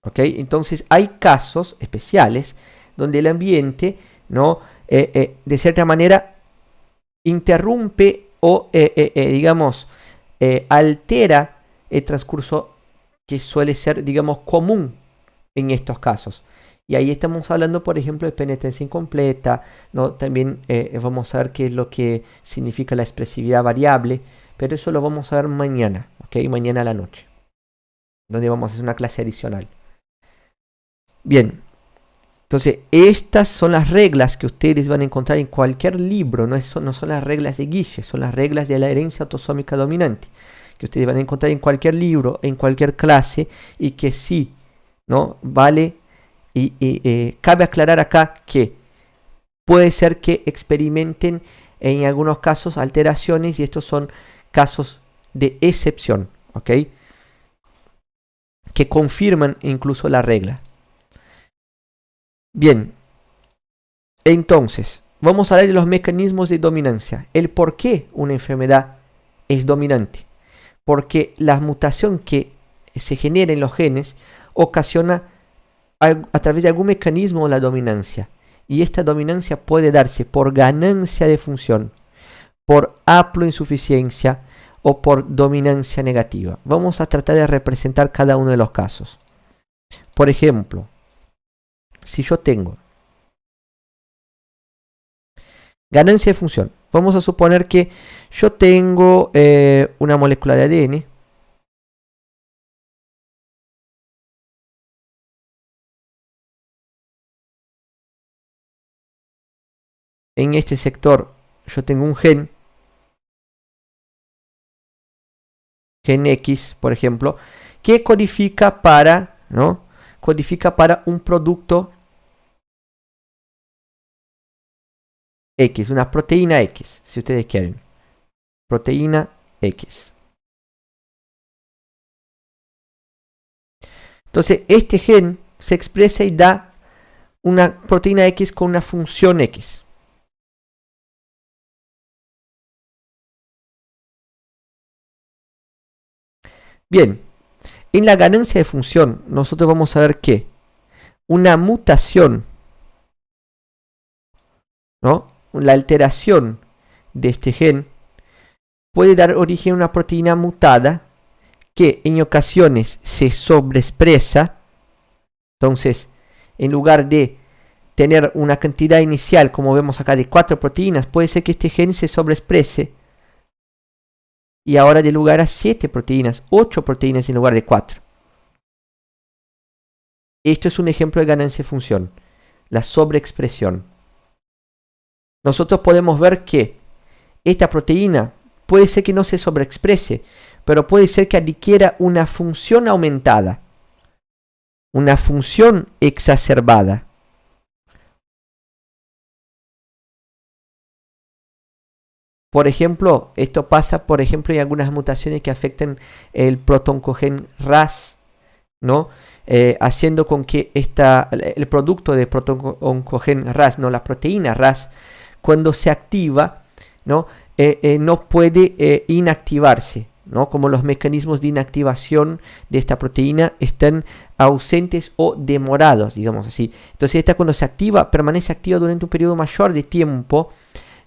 Speaker 1: ¿Ok? Entonces hay casos especiales donde el ambiente, ¿no? De cierta manera interrumpe o, digamos, altera el transcurso que suele ser, digamos, común en estos casos. Y ahí estamos hablando, por ejemplo, de penetrancia incompleta, ¿no? También vamos a ver qué es lo que significa la expresividad variable, pero eso lo vamos a ver mañana, ¿ok? Mañana a la noche, donde vamos a hacer una clase adicional. Bien, entonces estas son las reglas que ustedes van a encontrar en cualquier libro, no son las reglas de Guille, son las reglas de la herencia autosómica dominante, que ustedes van a encontrar en cualquier libro, en cualquier clase, y que sí, ¿no? Vale. Y cabe aclarar acá que puede ser que experimenten en algunos casos alteraciones y estos son casos de excepción, ¿ok? Que confirman incluso la regla. Bien, entonces vamos a ver los mecanismos de dominancia, el por qué una enfermedad es dominante. Porque la mutación que se genera en los genes ocasiona a través de algún mecanismo la dominancia. Y esta dominancia puede darse por ganancia de función, por haploinsuficiencia o por dominancia negativa. Vamos a tratar de representar cada uno de los casos. Por ejemplo, si yo tengo ganancia de función, vamos a suponer que yo tengo una molécula de ADN en este sector. Yo tengo un gen X, por ejemplo, que codifica para, ¿no? Codifica para un producto X, una proteína X, si ustedes quieren. Proteína X. Entonces, este gen se expresa y da una proteína X con una función X. Bien, en la ganancia de función, nosotros vamos a ver que una mutación, ¿no? La alteración de este gen puede dar origen a una proteína mutada que en ocasiones se sobreexpresa. Entonces, en lugar de tener una cantidad inicial, como vemos acá, de 4 proteínas, puede ser que este gen se sobreexprese y ahora dé lugar a 7 proteínas, 8 proteínas en lugar de 4. Esto es un ejemplo de ganancia de función, la sobreexpresión. Nosotros podemos ver que esta proteína puede ser que no se sobreexprese, pero puede ser que adquiera una función aumentada, una función exacerbada. Por ejemplo, esto pasa, por ejemplo, en algunas mutaciones que afectan el protoncogen RAS, ¿no? Haciendo con que el producto de protoncogen RAS, no, la proteína RAS, cuando se activa, ¿no? No puede inactivarse, ¿no? Como los mecanismos de inactivación de esta proteína están ausentes o demorados, digamos así. Entonces esta, cuando se activa, permanece activa durante un periodo mayor de tiempo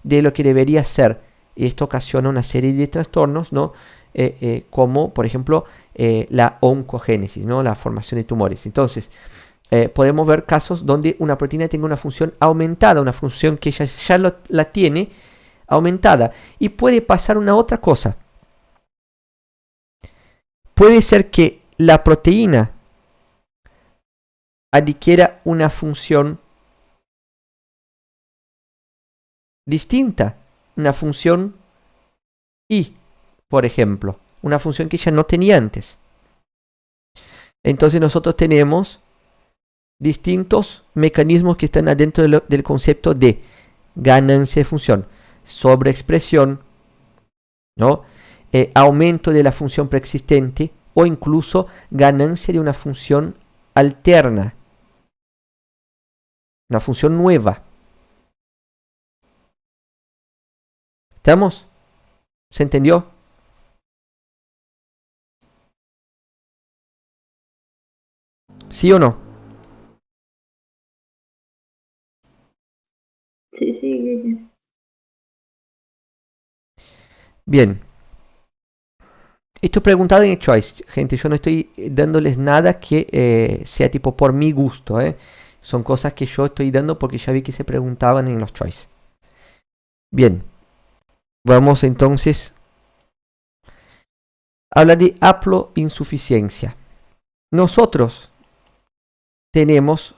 Speaker 1: de lo que debería ser. Y esto ocasiona una serie de trastornos, ¿no? Como por ejemplo la oncogénesis, ¿no? La formación de tumores. Entonces podemos ver casos donde una proteína tenga una función aumentada, una función que ya la tiene aumentada. Y puede pasar una otra cosa. puede ser que la proteína adquiera una función distinta, una función Y, por ejemplo, una función que ya no tenía antes. Entonces nosotros tenemos distintos mecanismos que están adentro del concepto de ganancia de función, sobreexpresión, ¿no? Aumento de la función preexistente o incluso ganancia de una función alterna, una función nueva. ¿Estamos? ¿Se entendió? ¿Sí o no?
Speaker 2: Sí, sí.
Speaker 1: Bien. Esto es preguntado en el choice, gente. Yo no estoy dándoles nada que sea tipo por mi gusto. Son cosas que yo estoy dando porque ya vi que se preguntaban en los choice. Bien. Vamos entonces a hablar de haploinsuficiencia. Nosotros tenemos,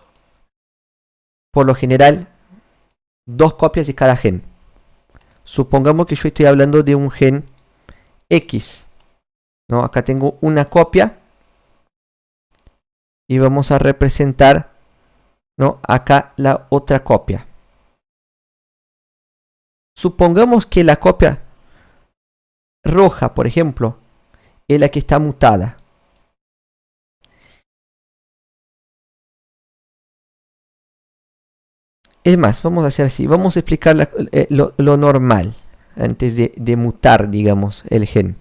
Speaker 1: por lo general, 2 copias de cada gen. Supongamos que yo estoy hablando de un gen X, ¿no? Acá tengo una copia y vamos a representar, ¿no? Acá la otra copia. Supongamos que la copia roja, por ejemplo, es la que está mutada. Es más, vamos a hacer así. Vamos a explicar lo normal antes de mutar, digamos, el gen.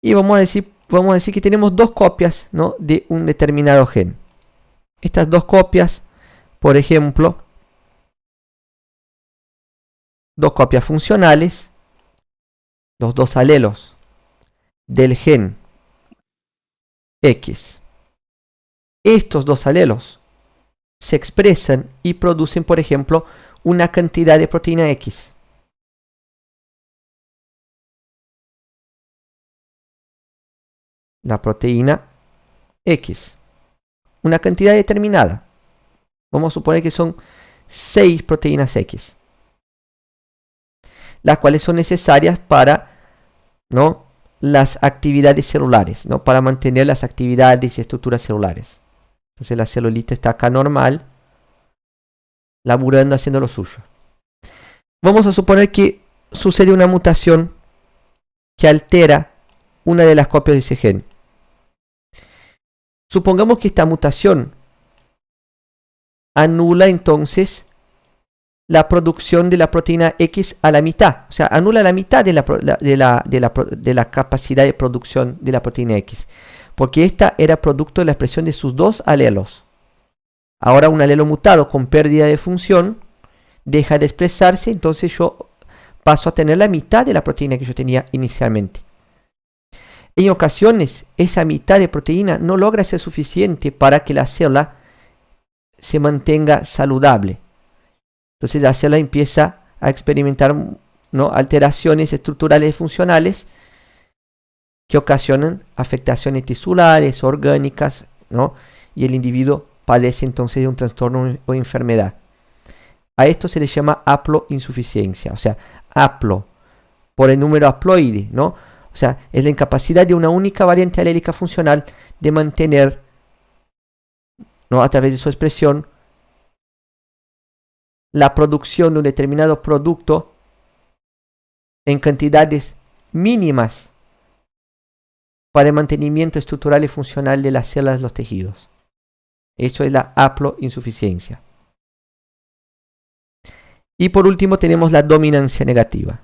Speaker 1: Y vamos a decir que tenemos 2 copias, ¿no? De un determinado gen. Estas 2 copias, por ejemplo, 2 copias funcionales, los 2 alelos del gen X. Estos 2 alelos se expresan y producen, por ejemplo, una cantidad de proteína X. La proteína X. Una cantidad determinada. Vamos a suponer que son 6 proteínas X. Las cuales son necesarias para, ¿no?, las actividades celulares, ¿no?, para mantener las actividades y estructuras celulares. Entonces la celulita está acá normal, laburando, haciendo lo suyo. Vamos a suponer que sucede una mutación que altera una de las copias de ese gen. Supongamos que esta mutación anula entonces la producción de la proteína X a la mitad. O sea, anula la mitad de la capacidad de producción de la proteína X. Porque esta era producto de la expresión de sus 2 alelos. Ahora un alelo mutado con pérdida de función deja de expresarse, entonces yo paso a tener la mitad de la proteína que yo tenía inicialmente. En ocasiones, esa mitad de proteína no logra ser suficiente para que la célula se mantenga saludable. Entonces la célula empieza a experimentar, ¿no?, alteraciones estructurales y funcionales que ocasionan afectaciones tisulares, orgánicas, ¿no?, y el individuo padece entonces de un trastorno o enfermedad. A esto se le llama haploinsuficiencia, o sea, haplo por el número haploide, ¿no? O sea, es la incapacidad de una única variante alélica funcional de mantener, ¿no?, a través de su expresión, la producción de un determinado producto en cantidades mínimas para el mantenimiento estructural y funcional de las células de los tejidos. Eso es la haploinsuficiencia. Y por último tenemos la dominancia negativa.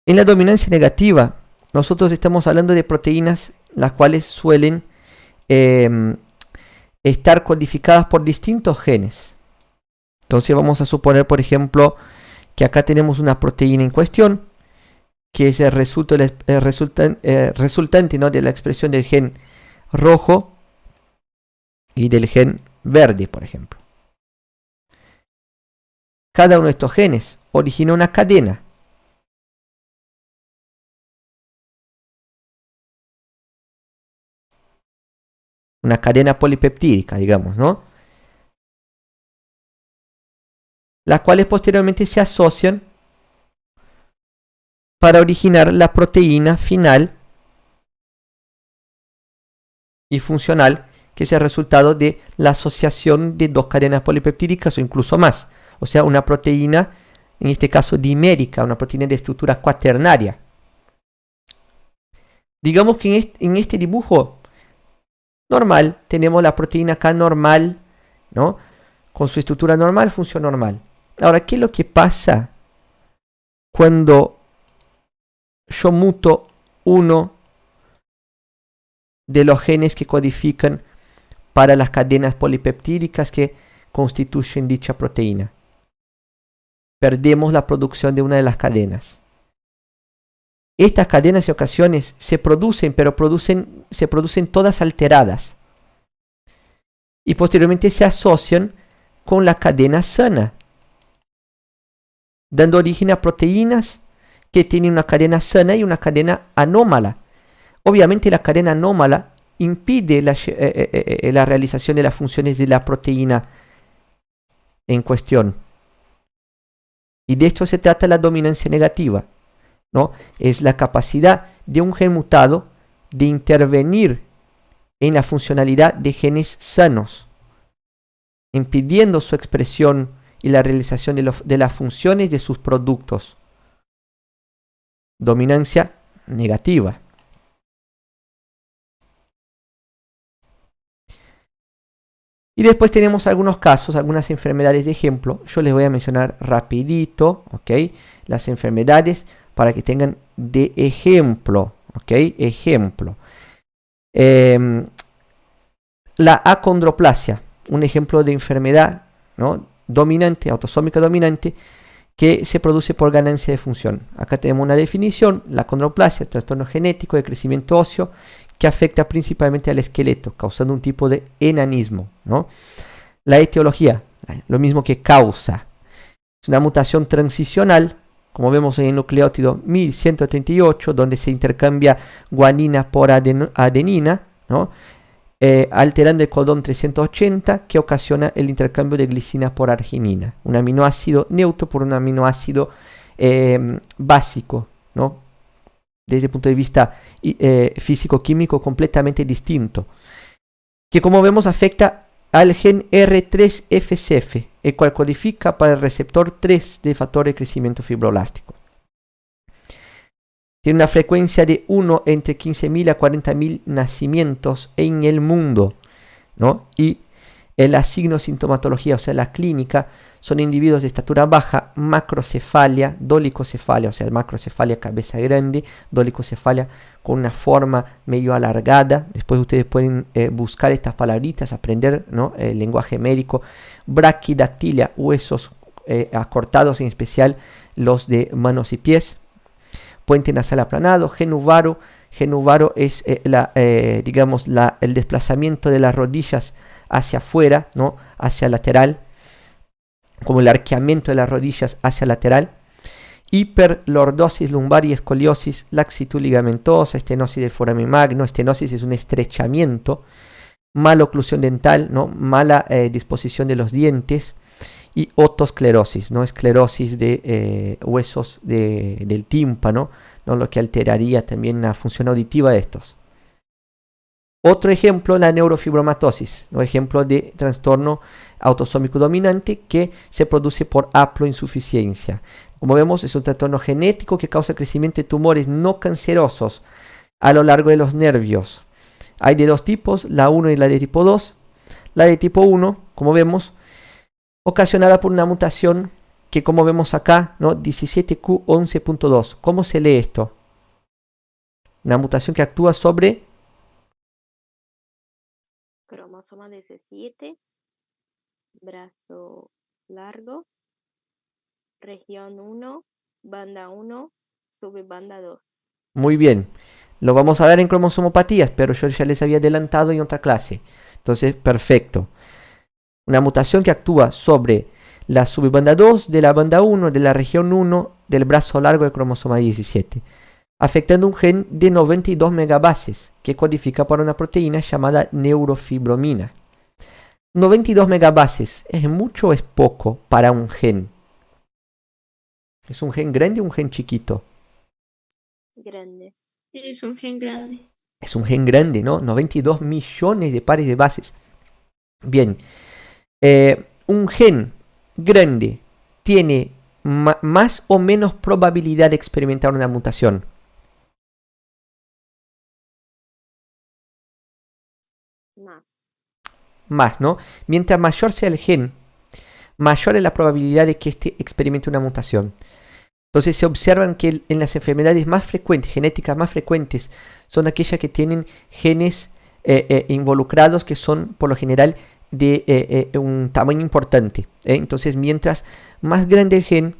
Speaker 1: En la dominancia negativa, nosotros estamos hablando de proteínas las cuales suelen estar codificadas por distintos genes. Entonces vamos a suponer, por ejemplo, que acá tenemos una proteína en cuestión, que es el resultante, ¿no?, de la expresión del gen rojo y del gen verde, por ejemplo. Cada uno de estos genes origina una cadena. Una cadena polipeptídica, digamos, ¿no? Las cuales posteriormente se asocian para originar la proteína final y funcional, que es el resultado de la asociación de dos cadenas polipeptídicas o incluso más. O sea, una proteína, en este caso dimérica, una proteína de estructura cuaternaria. Digamos que en este dibujo normal tenemos la proteína K normal, ¿no? Con su estructura normal, función normal. Ahora, ¿qué es lo que pasa cuando yo muto uno de los genes que codifican para las cadenas polipeptídicas que constituyen dicha proteína? Perdemos la producción de una de las cadenas. Estas cadenas en ocasiones se producen, pero se producen todas alteradas. Y posteriormente se asocian con la cadena sana, dando origen a proteínas que tienen una cadena sana y una cadena anómala. Obviamente la cadena anómala impide la realización de las funciones de la proteína en cuestión. Y de esto se trata la dominancia negativa, ¿no? Es la capacidad de un gen mutado de intervenir en la funcionalidad de genes sanos, impidiendo su expresión y la realización de las funciones de sus productos. Dominancia negativa. Y después tenemos algunos casos, algunas enfermedades de ejemplo. Yo les voy a mencionar rapidito, ¿ok? Las enfermedades para que tengan de ejemplo, ¿ok? Ejemplo. La acondroplasia, un ejemplo de enfermedad, ¿no? Dominante, autosómica dominante, que se produce por ganancia de función. Acá tenemos una definición: la acondroplasia, trastorno genético de crecimiento óseo que afecta principalmente al esqueleto, causando un tipo de enanismo, ¿no? La etiología, lo mismo que causa, es una mutación transicional, como vemos en el nucleótido 1138, donde se intercambia guanina por adenina, ¿no? Alterando el codón 380, que ocasiona el intercambio de glicina por arginina, un aminoácido neutro por un aminoácido básico, ¿no? Desde el punto de vista físico-químico completamente distinto, que como vemos afecta al gen R3-FCF, el cual codifica para el receptor 3 del factor de crecimiento fibroelástico. Tiene una frecuencia de 1 entre 15.000 a 40.000 nacimientos en el mundo, ¿no? Y la signo-sintomatología, o sea, la clínica, son individuos de estatura baja, macrocefalia, dolicocefalia, o sea, macrocefalia, cabeza grande, dolicocefalia con una forma medio alargada. Después ustedes pueden buscar estas palabritas, aprender, ¿no? El lenguaje médico. Braquidactilia, huesos acortados, en especial los de manos y pies. Puente nasal aplanado. Genuvaro, genuvaro es digamos, el desplazamiento de las rodillas hacia afuera, ¿no? Hacia lateral, como el arqueamiento de las rodillas hacia lateral. Hiperlordosis lumbar y escoliosis, laxitud ligamentosa, estenosis del foramen magno. Estenosis es un estrechamiento, mala oclusión dental, ¿no? Mala disposición de los dientes. Y otosclerosis, ¿no? Esclerosis de huesos del tímpano, ¿no? Lo que alteraría también la función auditiva de estos. Otro ejemplo, la neurofibromatosis, ¿no? Ejemplo de trastorno autosómico dominante que se produce por haploinsuficiencia. Como vemos, es un trastorno genético que causa crecimiento de tumores no cancerosos a lo largo de los nervios. Hay de dos tipos, la 1 y la de tipo 2. La de tipo 1, como vemos, ocasionada por una mutación que, como vemos acá, ¿no? 17q11.2. ¿Cómo se lee esto? Una mutación que actúa sobre
Speaker 8: cromosoma 17, brazo largo, región 1, banda 1, subbanda 2.
Speaker 1: Muy bien. Lo vamos a ver en cromosomopatías, pero yo ya les había adelantado en otra clase. Entonces, perfecto. Una mutación que actúa sobre la subbanda 2 de la banda 1 de la región 1 del brazo largo del cromosoma 17, afectando un gen de 92 megabases que codifica para una proteína llamada neurofibromina. 92 megabases, ¿es mucho o es poco para un gen? ¿Es un gen grande o un gen chiquito?
Speaker 8: Grande.
Speaker 2: Es un gen grande.
Speaker 1: Es un gen grande, ¿no? 92 millones de pares de bases. Bien, un gen grande tiene más o menos probabilidad de experimentar una mutación.
Speaker 8: Más.
Speaker 1: Más, ¿no? Mientras mayor sea el gen, mayor es la probabilidad de que éste experimente una mutación. Entonces se observan que en las enfermedades más frecuentes, genéticas más frecuentes, son aquellas que tienen genes involucrados que son por lo general de un tamaño importante. Entonces mientras más grande el gen,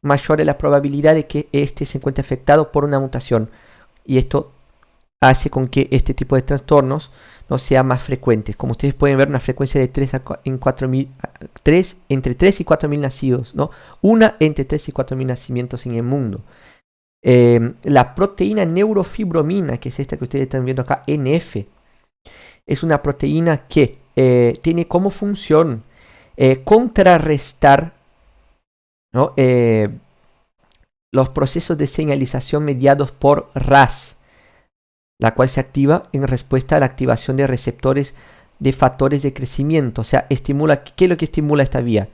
Speaker 1: mayor es la probabilidad de que éste se encuentre afectado por una mutación. Y esto hace con que este tipo de trastornos no sea más frecuentes. Como ustedes pueden ver, una frecuencia de 3 en 4.000, entre 3 y 4.000 nacidos, ¿no? Una entre 3 y 4.000 nacimientos en el mundo. La proteína neurofibromina, que es esta que ustedes están viendo acá, NF, es una proteína que tiene como función contrarrestar, ¿no? Los procesos de señalización mediados por RAS, la cual se activa en respuesta a la activación de receptores de factores de crecimiento. O sea, estimula, ¿qué es lo que estimula esta vía?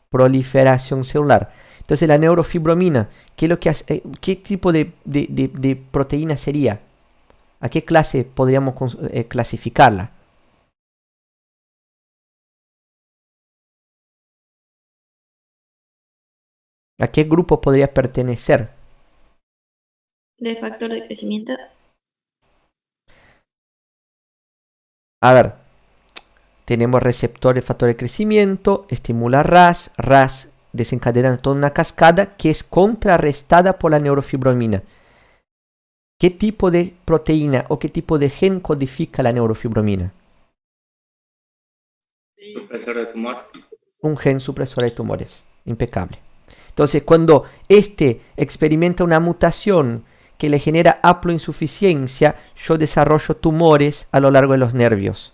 Speaker 1: Proliferación celular. Entonces la neurofibromina, ¿qué es lo que hace? ¿Qué tipo de proteína sería? ¿A qué clase podríamos clasificarla? ¿A qué grupo podría pertenecer?
Speaker 2: De factor de crecimiento.
Speaker 1: A ver, tenemos receptores de factor de crecimiento, estimula RAS, RAS desencadena toda una cascada que es contrarrestada por la neurofibromina. ¿Qué tipo de proteína o qué tipo de gen codifica la neurofibromina?
Speaker 3: Supresor de tumor.
Speaker 1: Un gen supresor de tumores. Impecable. Entonces, cuando este experimenta una mutación que le genera haploinsuficiencia, yo desarrollo tumores a lo largo de los nervios.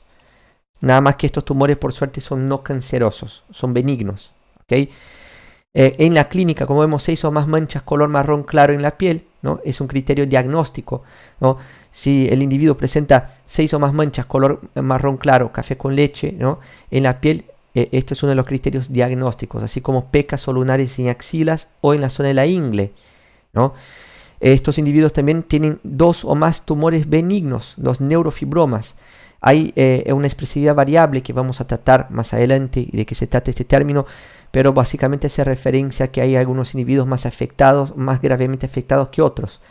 Speaker 1: Nada más que estos tumores, por suerte, son no cancerosos, son benignos. ¿Okay? En la clínica, como vemos, 6 o más manchas color marrón claro en la piel, ¿no? Es un criterio diagnóstico, ¿no? Si el individuo presenta 6 o más manchas color marrón claro, café con leche, ¿no? En la piel, esto es uno de los criterios diagnósticos, así como pecas o lunares en axilas o en la zona de la ingle, ¿no? Estos individuos también tienen 2 o más tumores benignos, los neurofibromas. Hay una expresividad variable que vamos a tratar más adelante y de qué se trata este término, pero básicamente hace referencia a que hay algunos individuos más afectados, más gravemente afectados que otros.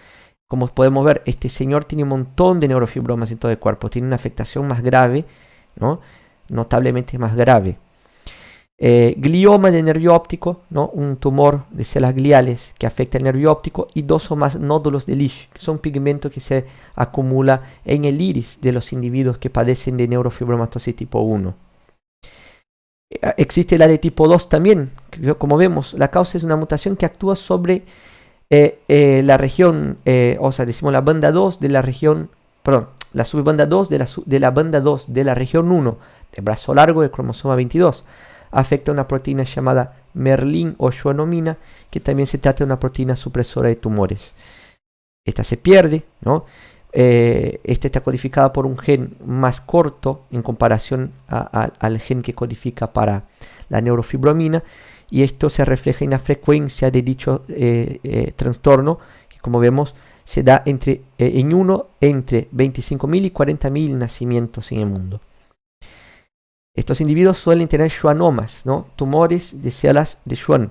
Speaker 1: Como podemos ver, este señor tiene un montón de neurofibromas en todo el cuerpo, tiene una afectación más grave, ¿no? Notablemente más grave. Glioma de nervio óptico, ¿no? Un tumor de células gliales que afecta el nervio óptico, y 2 o más nódulos de Lisch, que son pigmentos que se acumula en el iris de los individuos que padecen de neurofibromatosis tipo 1. Existe la de tipo 2 también, que, como vemos, la causa es una mutación que actúa sobre la región, o sea, decimos la banda 2 de la región, perdón, la subbanda 2 de la banda 2 de la región 1 del brazo largo del cromosoma 22. Afecta a una proteína llamada merlin o schwannomina, que también se trata de una proteína supresora de tumores. Esta se pierde, ¿no? Esta está codificada por un gen más corto en comparación al gen que codifica para la neurofibromina, y esto se refleja en la frecuencia de dicho trastorno, que como vemos se da entre 25.000 y 40.000 nacimientos en el mundo. Estos individuos suelen tener schwannomas, ¿no? Tumores de células de Schwann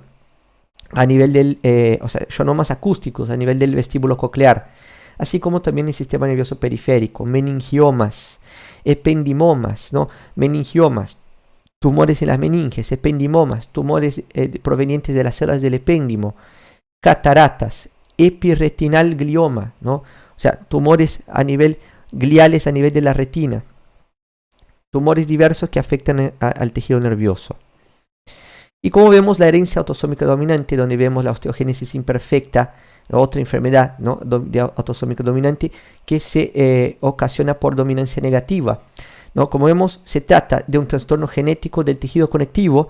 Speaker 1: a nivel del, o sea, schwannomas acústicos a nivel del vestíbulo coclear, así como también el sistema nervioso periférico, meningiomas, ependimomas, ¿no? Meningiomas, tumores en las meninges, ependimomas, tumores provenientes de las células del epéndimo, cataratas, epiretinal glioma, ¿no? O sea, tumores a nivel gliales a nivel de la retina. tumores diversos que afectan al tejido nervioso. Y como vemos, la herencia autosómica dominante, donde vemos la osteogénesis imperfecta, otra enfermedad, ¿no?, de autosómica dominante, que se ocasiona por dominancia negativa, ¿no? Como vemos, se trata de un trastorno genético del tejido conectivo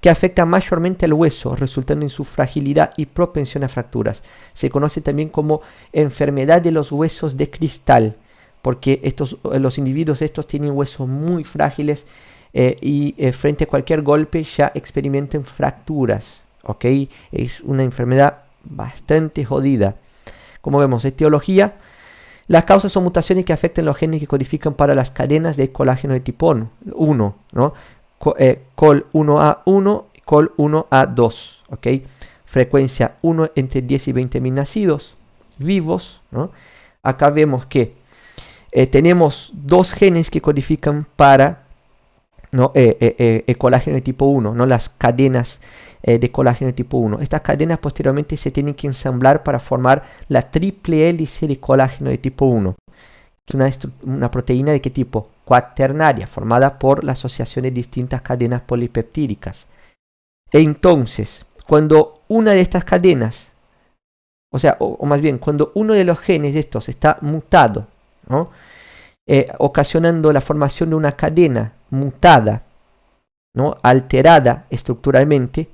Speaker 1: que afecta mayormente al hueso, resultando en su fragilidad y propensión a fracturas. Se conoce también como enfermedad de los huesos de cristal, porque los individuos estos tienen huesos muy frágiles y frente a cualquier golpe ya experimentan fracturas, ¿ok? Es una enfermedad bastante jodida. Como vemos, etiología. Las causas son mutaciones que afectan los genes que codifican para las cadenas de colágeno de tipo 1, ¿no? Col1A1 y Col1A2, ¿ok? Frecuencia 1 entre 10 y 20 mil nacidos vivos, ¿no? Acá vemos que tenemos dos genes que codifican para, ¿no?, el colágeno de tipo 1, ¿no?, las cadenas de colágeno de tipo 1. Estas cadenas posteriormente se tienen que ensamblar para formar la triple hélice de colágeno de tipo 1. Es una proteína de qué tipo? Cuaternaria, formada por la asociación de distintas cadenas polipeptídicas. Entonces, cuando una de estas cadenas, o más bien, cuando uno de los genes de estos está mutado, ¿no?, ocasionando la formación de una cadena mutada, ¿no?, alterada estructuralmente,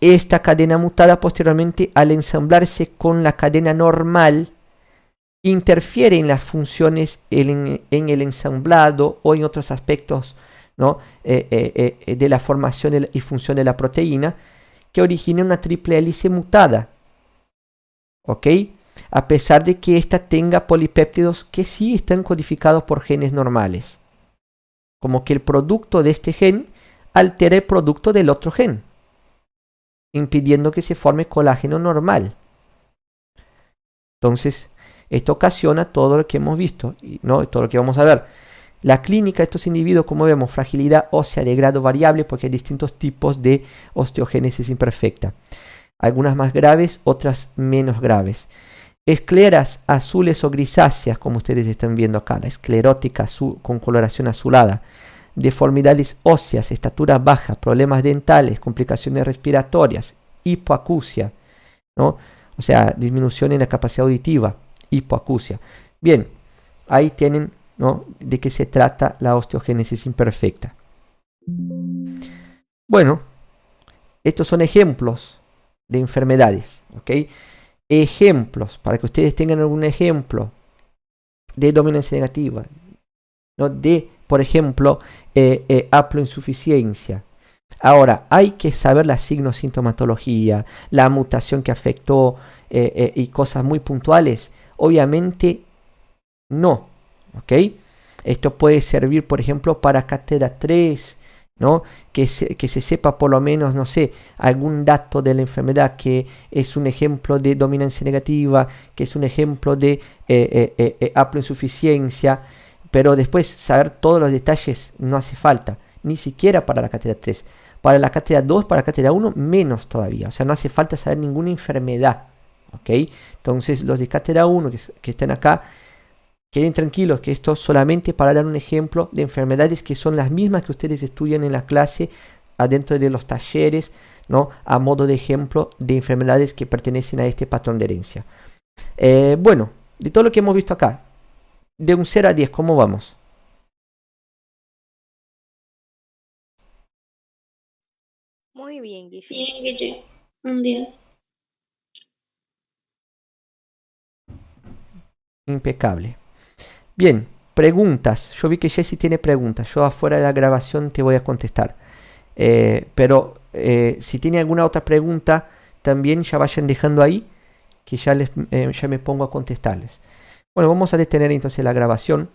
Speaker 1: esta cadena mutada posteriormente, al ensamblarse con la cadena normal, interfiere en las funciones en el ensamblado o en otros aspectos, ¿no?, de la formación y función de la proteína, que origina una triple hélice mutada, ¿ok? A pesar de que ésta tenga polipéptidos que sí están codificados por genes normales. Como que el producto de este gen altera el producto del otro gen, impidiendo que se forme colágeno normal. Entonces, esto ocasiona todo lo que hemos visto, ¿no?, todo lo que vamos a ver. La clínica de estos individuos, como vemos, fragilidad ósea de grado variable, porque hay distintos tipos de osteogénesis imperfecta. Algunas más graves, otras menos graves. Escleras azules o grisáceas, como ustedes están viendo acá, la esclerótica azul, con coloración azulada. Deformidades óseas, estatura baja, problemas dentales, complicaciones respiratorias, hipoacusia, ¿no?, o sea, disminución en la capacidad auditiva, hipoacusia. Bien, ahí tienen, ¿no?, de qué se trata la osteogénesis imperfecta. Bueno, estos son ejemplos de enfermedades, ¿ok? Ejemplos, para que ustedes tengan algún ejemplo de dominancia negativa, ¿no?, de, por ejemplo, haploinsuficiencia. Ahora, hay que saber la signo-sintomatología, la mutación que afectó y cosas muy puntuales. Obviamente, no, ¿ok? Esto puede servir, por ejemplo, para cátedra 3, ¿no? Que se sepa por lo menos, no sé, algún dato de la enfermedad que es un ejemplo de dominancia negativa, que es un ejemplo de haploinsuficiencia, pero después saber todos los detalles no hace falta, ni siquiera para la cátedra 3. Para la cátedra 2, para la cátedra 1, menos todavía. O sea, no hace falta saber ninguna enfermedad, ¿ok? Entonces, los de cátedra 1 que estén acá, queden tranquilos que esto es solamente para dar un ejemplo de enfermedades que son las mismas que ustedes estudian en la clase, adentro de los talleres, ¿no?, a modo de ejemplo de enfermedades que pertenecen a este patrón de herencia. Bueno, de todo lo que hemos visto acá, de un 0 a 10, ¿cómo vamos?
Speaker 8: Muy bien, Guille.
Speaker 2: Bien, Guille. Un 10.
Speaker 1: Impecable. Bien, preguntas. Yo vi que Jessy tiene preguntas. Yo afuera de la grabación te voy a contestar. Pero si tiene alguna otra pregunta, también ya vayan dejando ahí, que ya me pongo a contestarles. Bueno, vamos a detener entonces la grabación.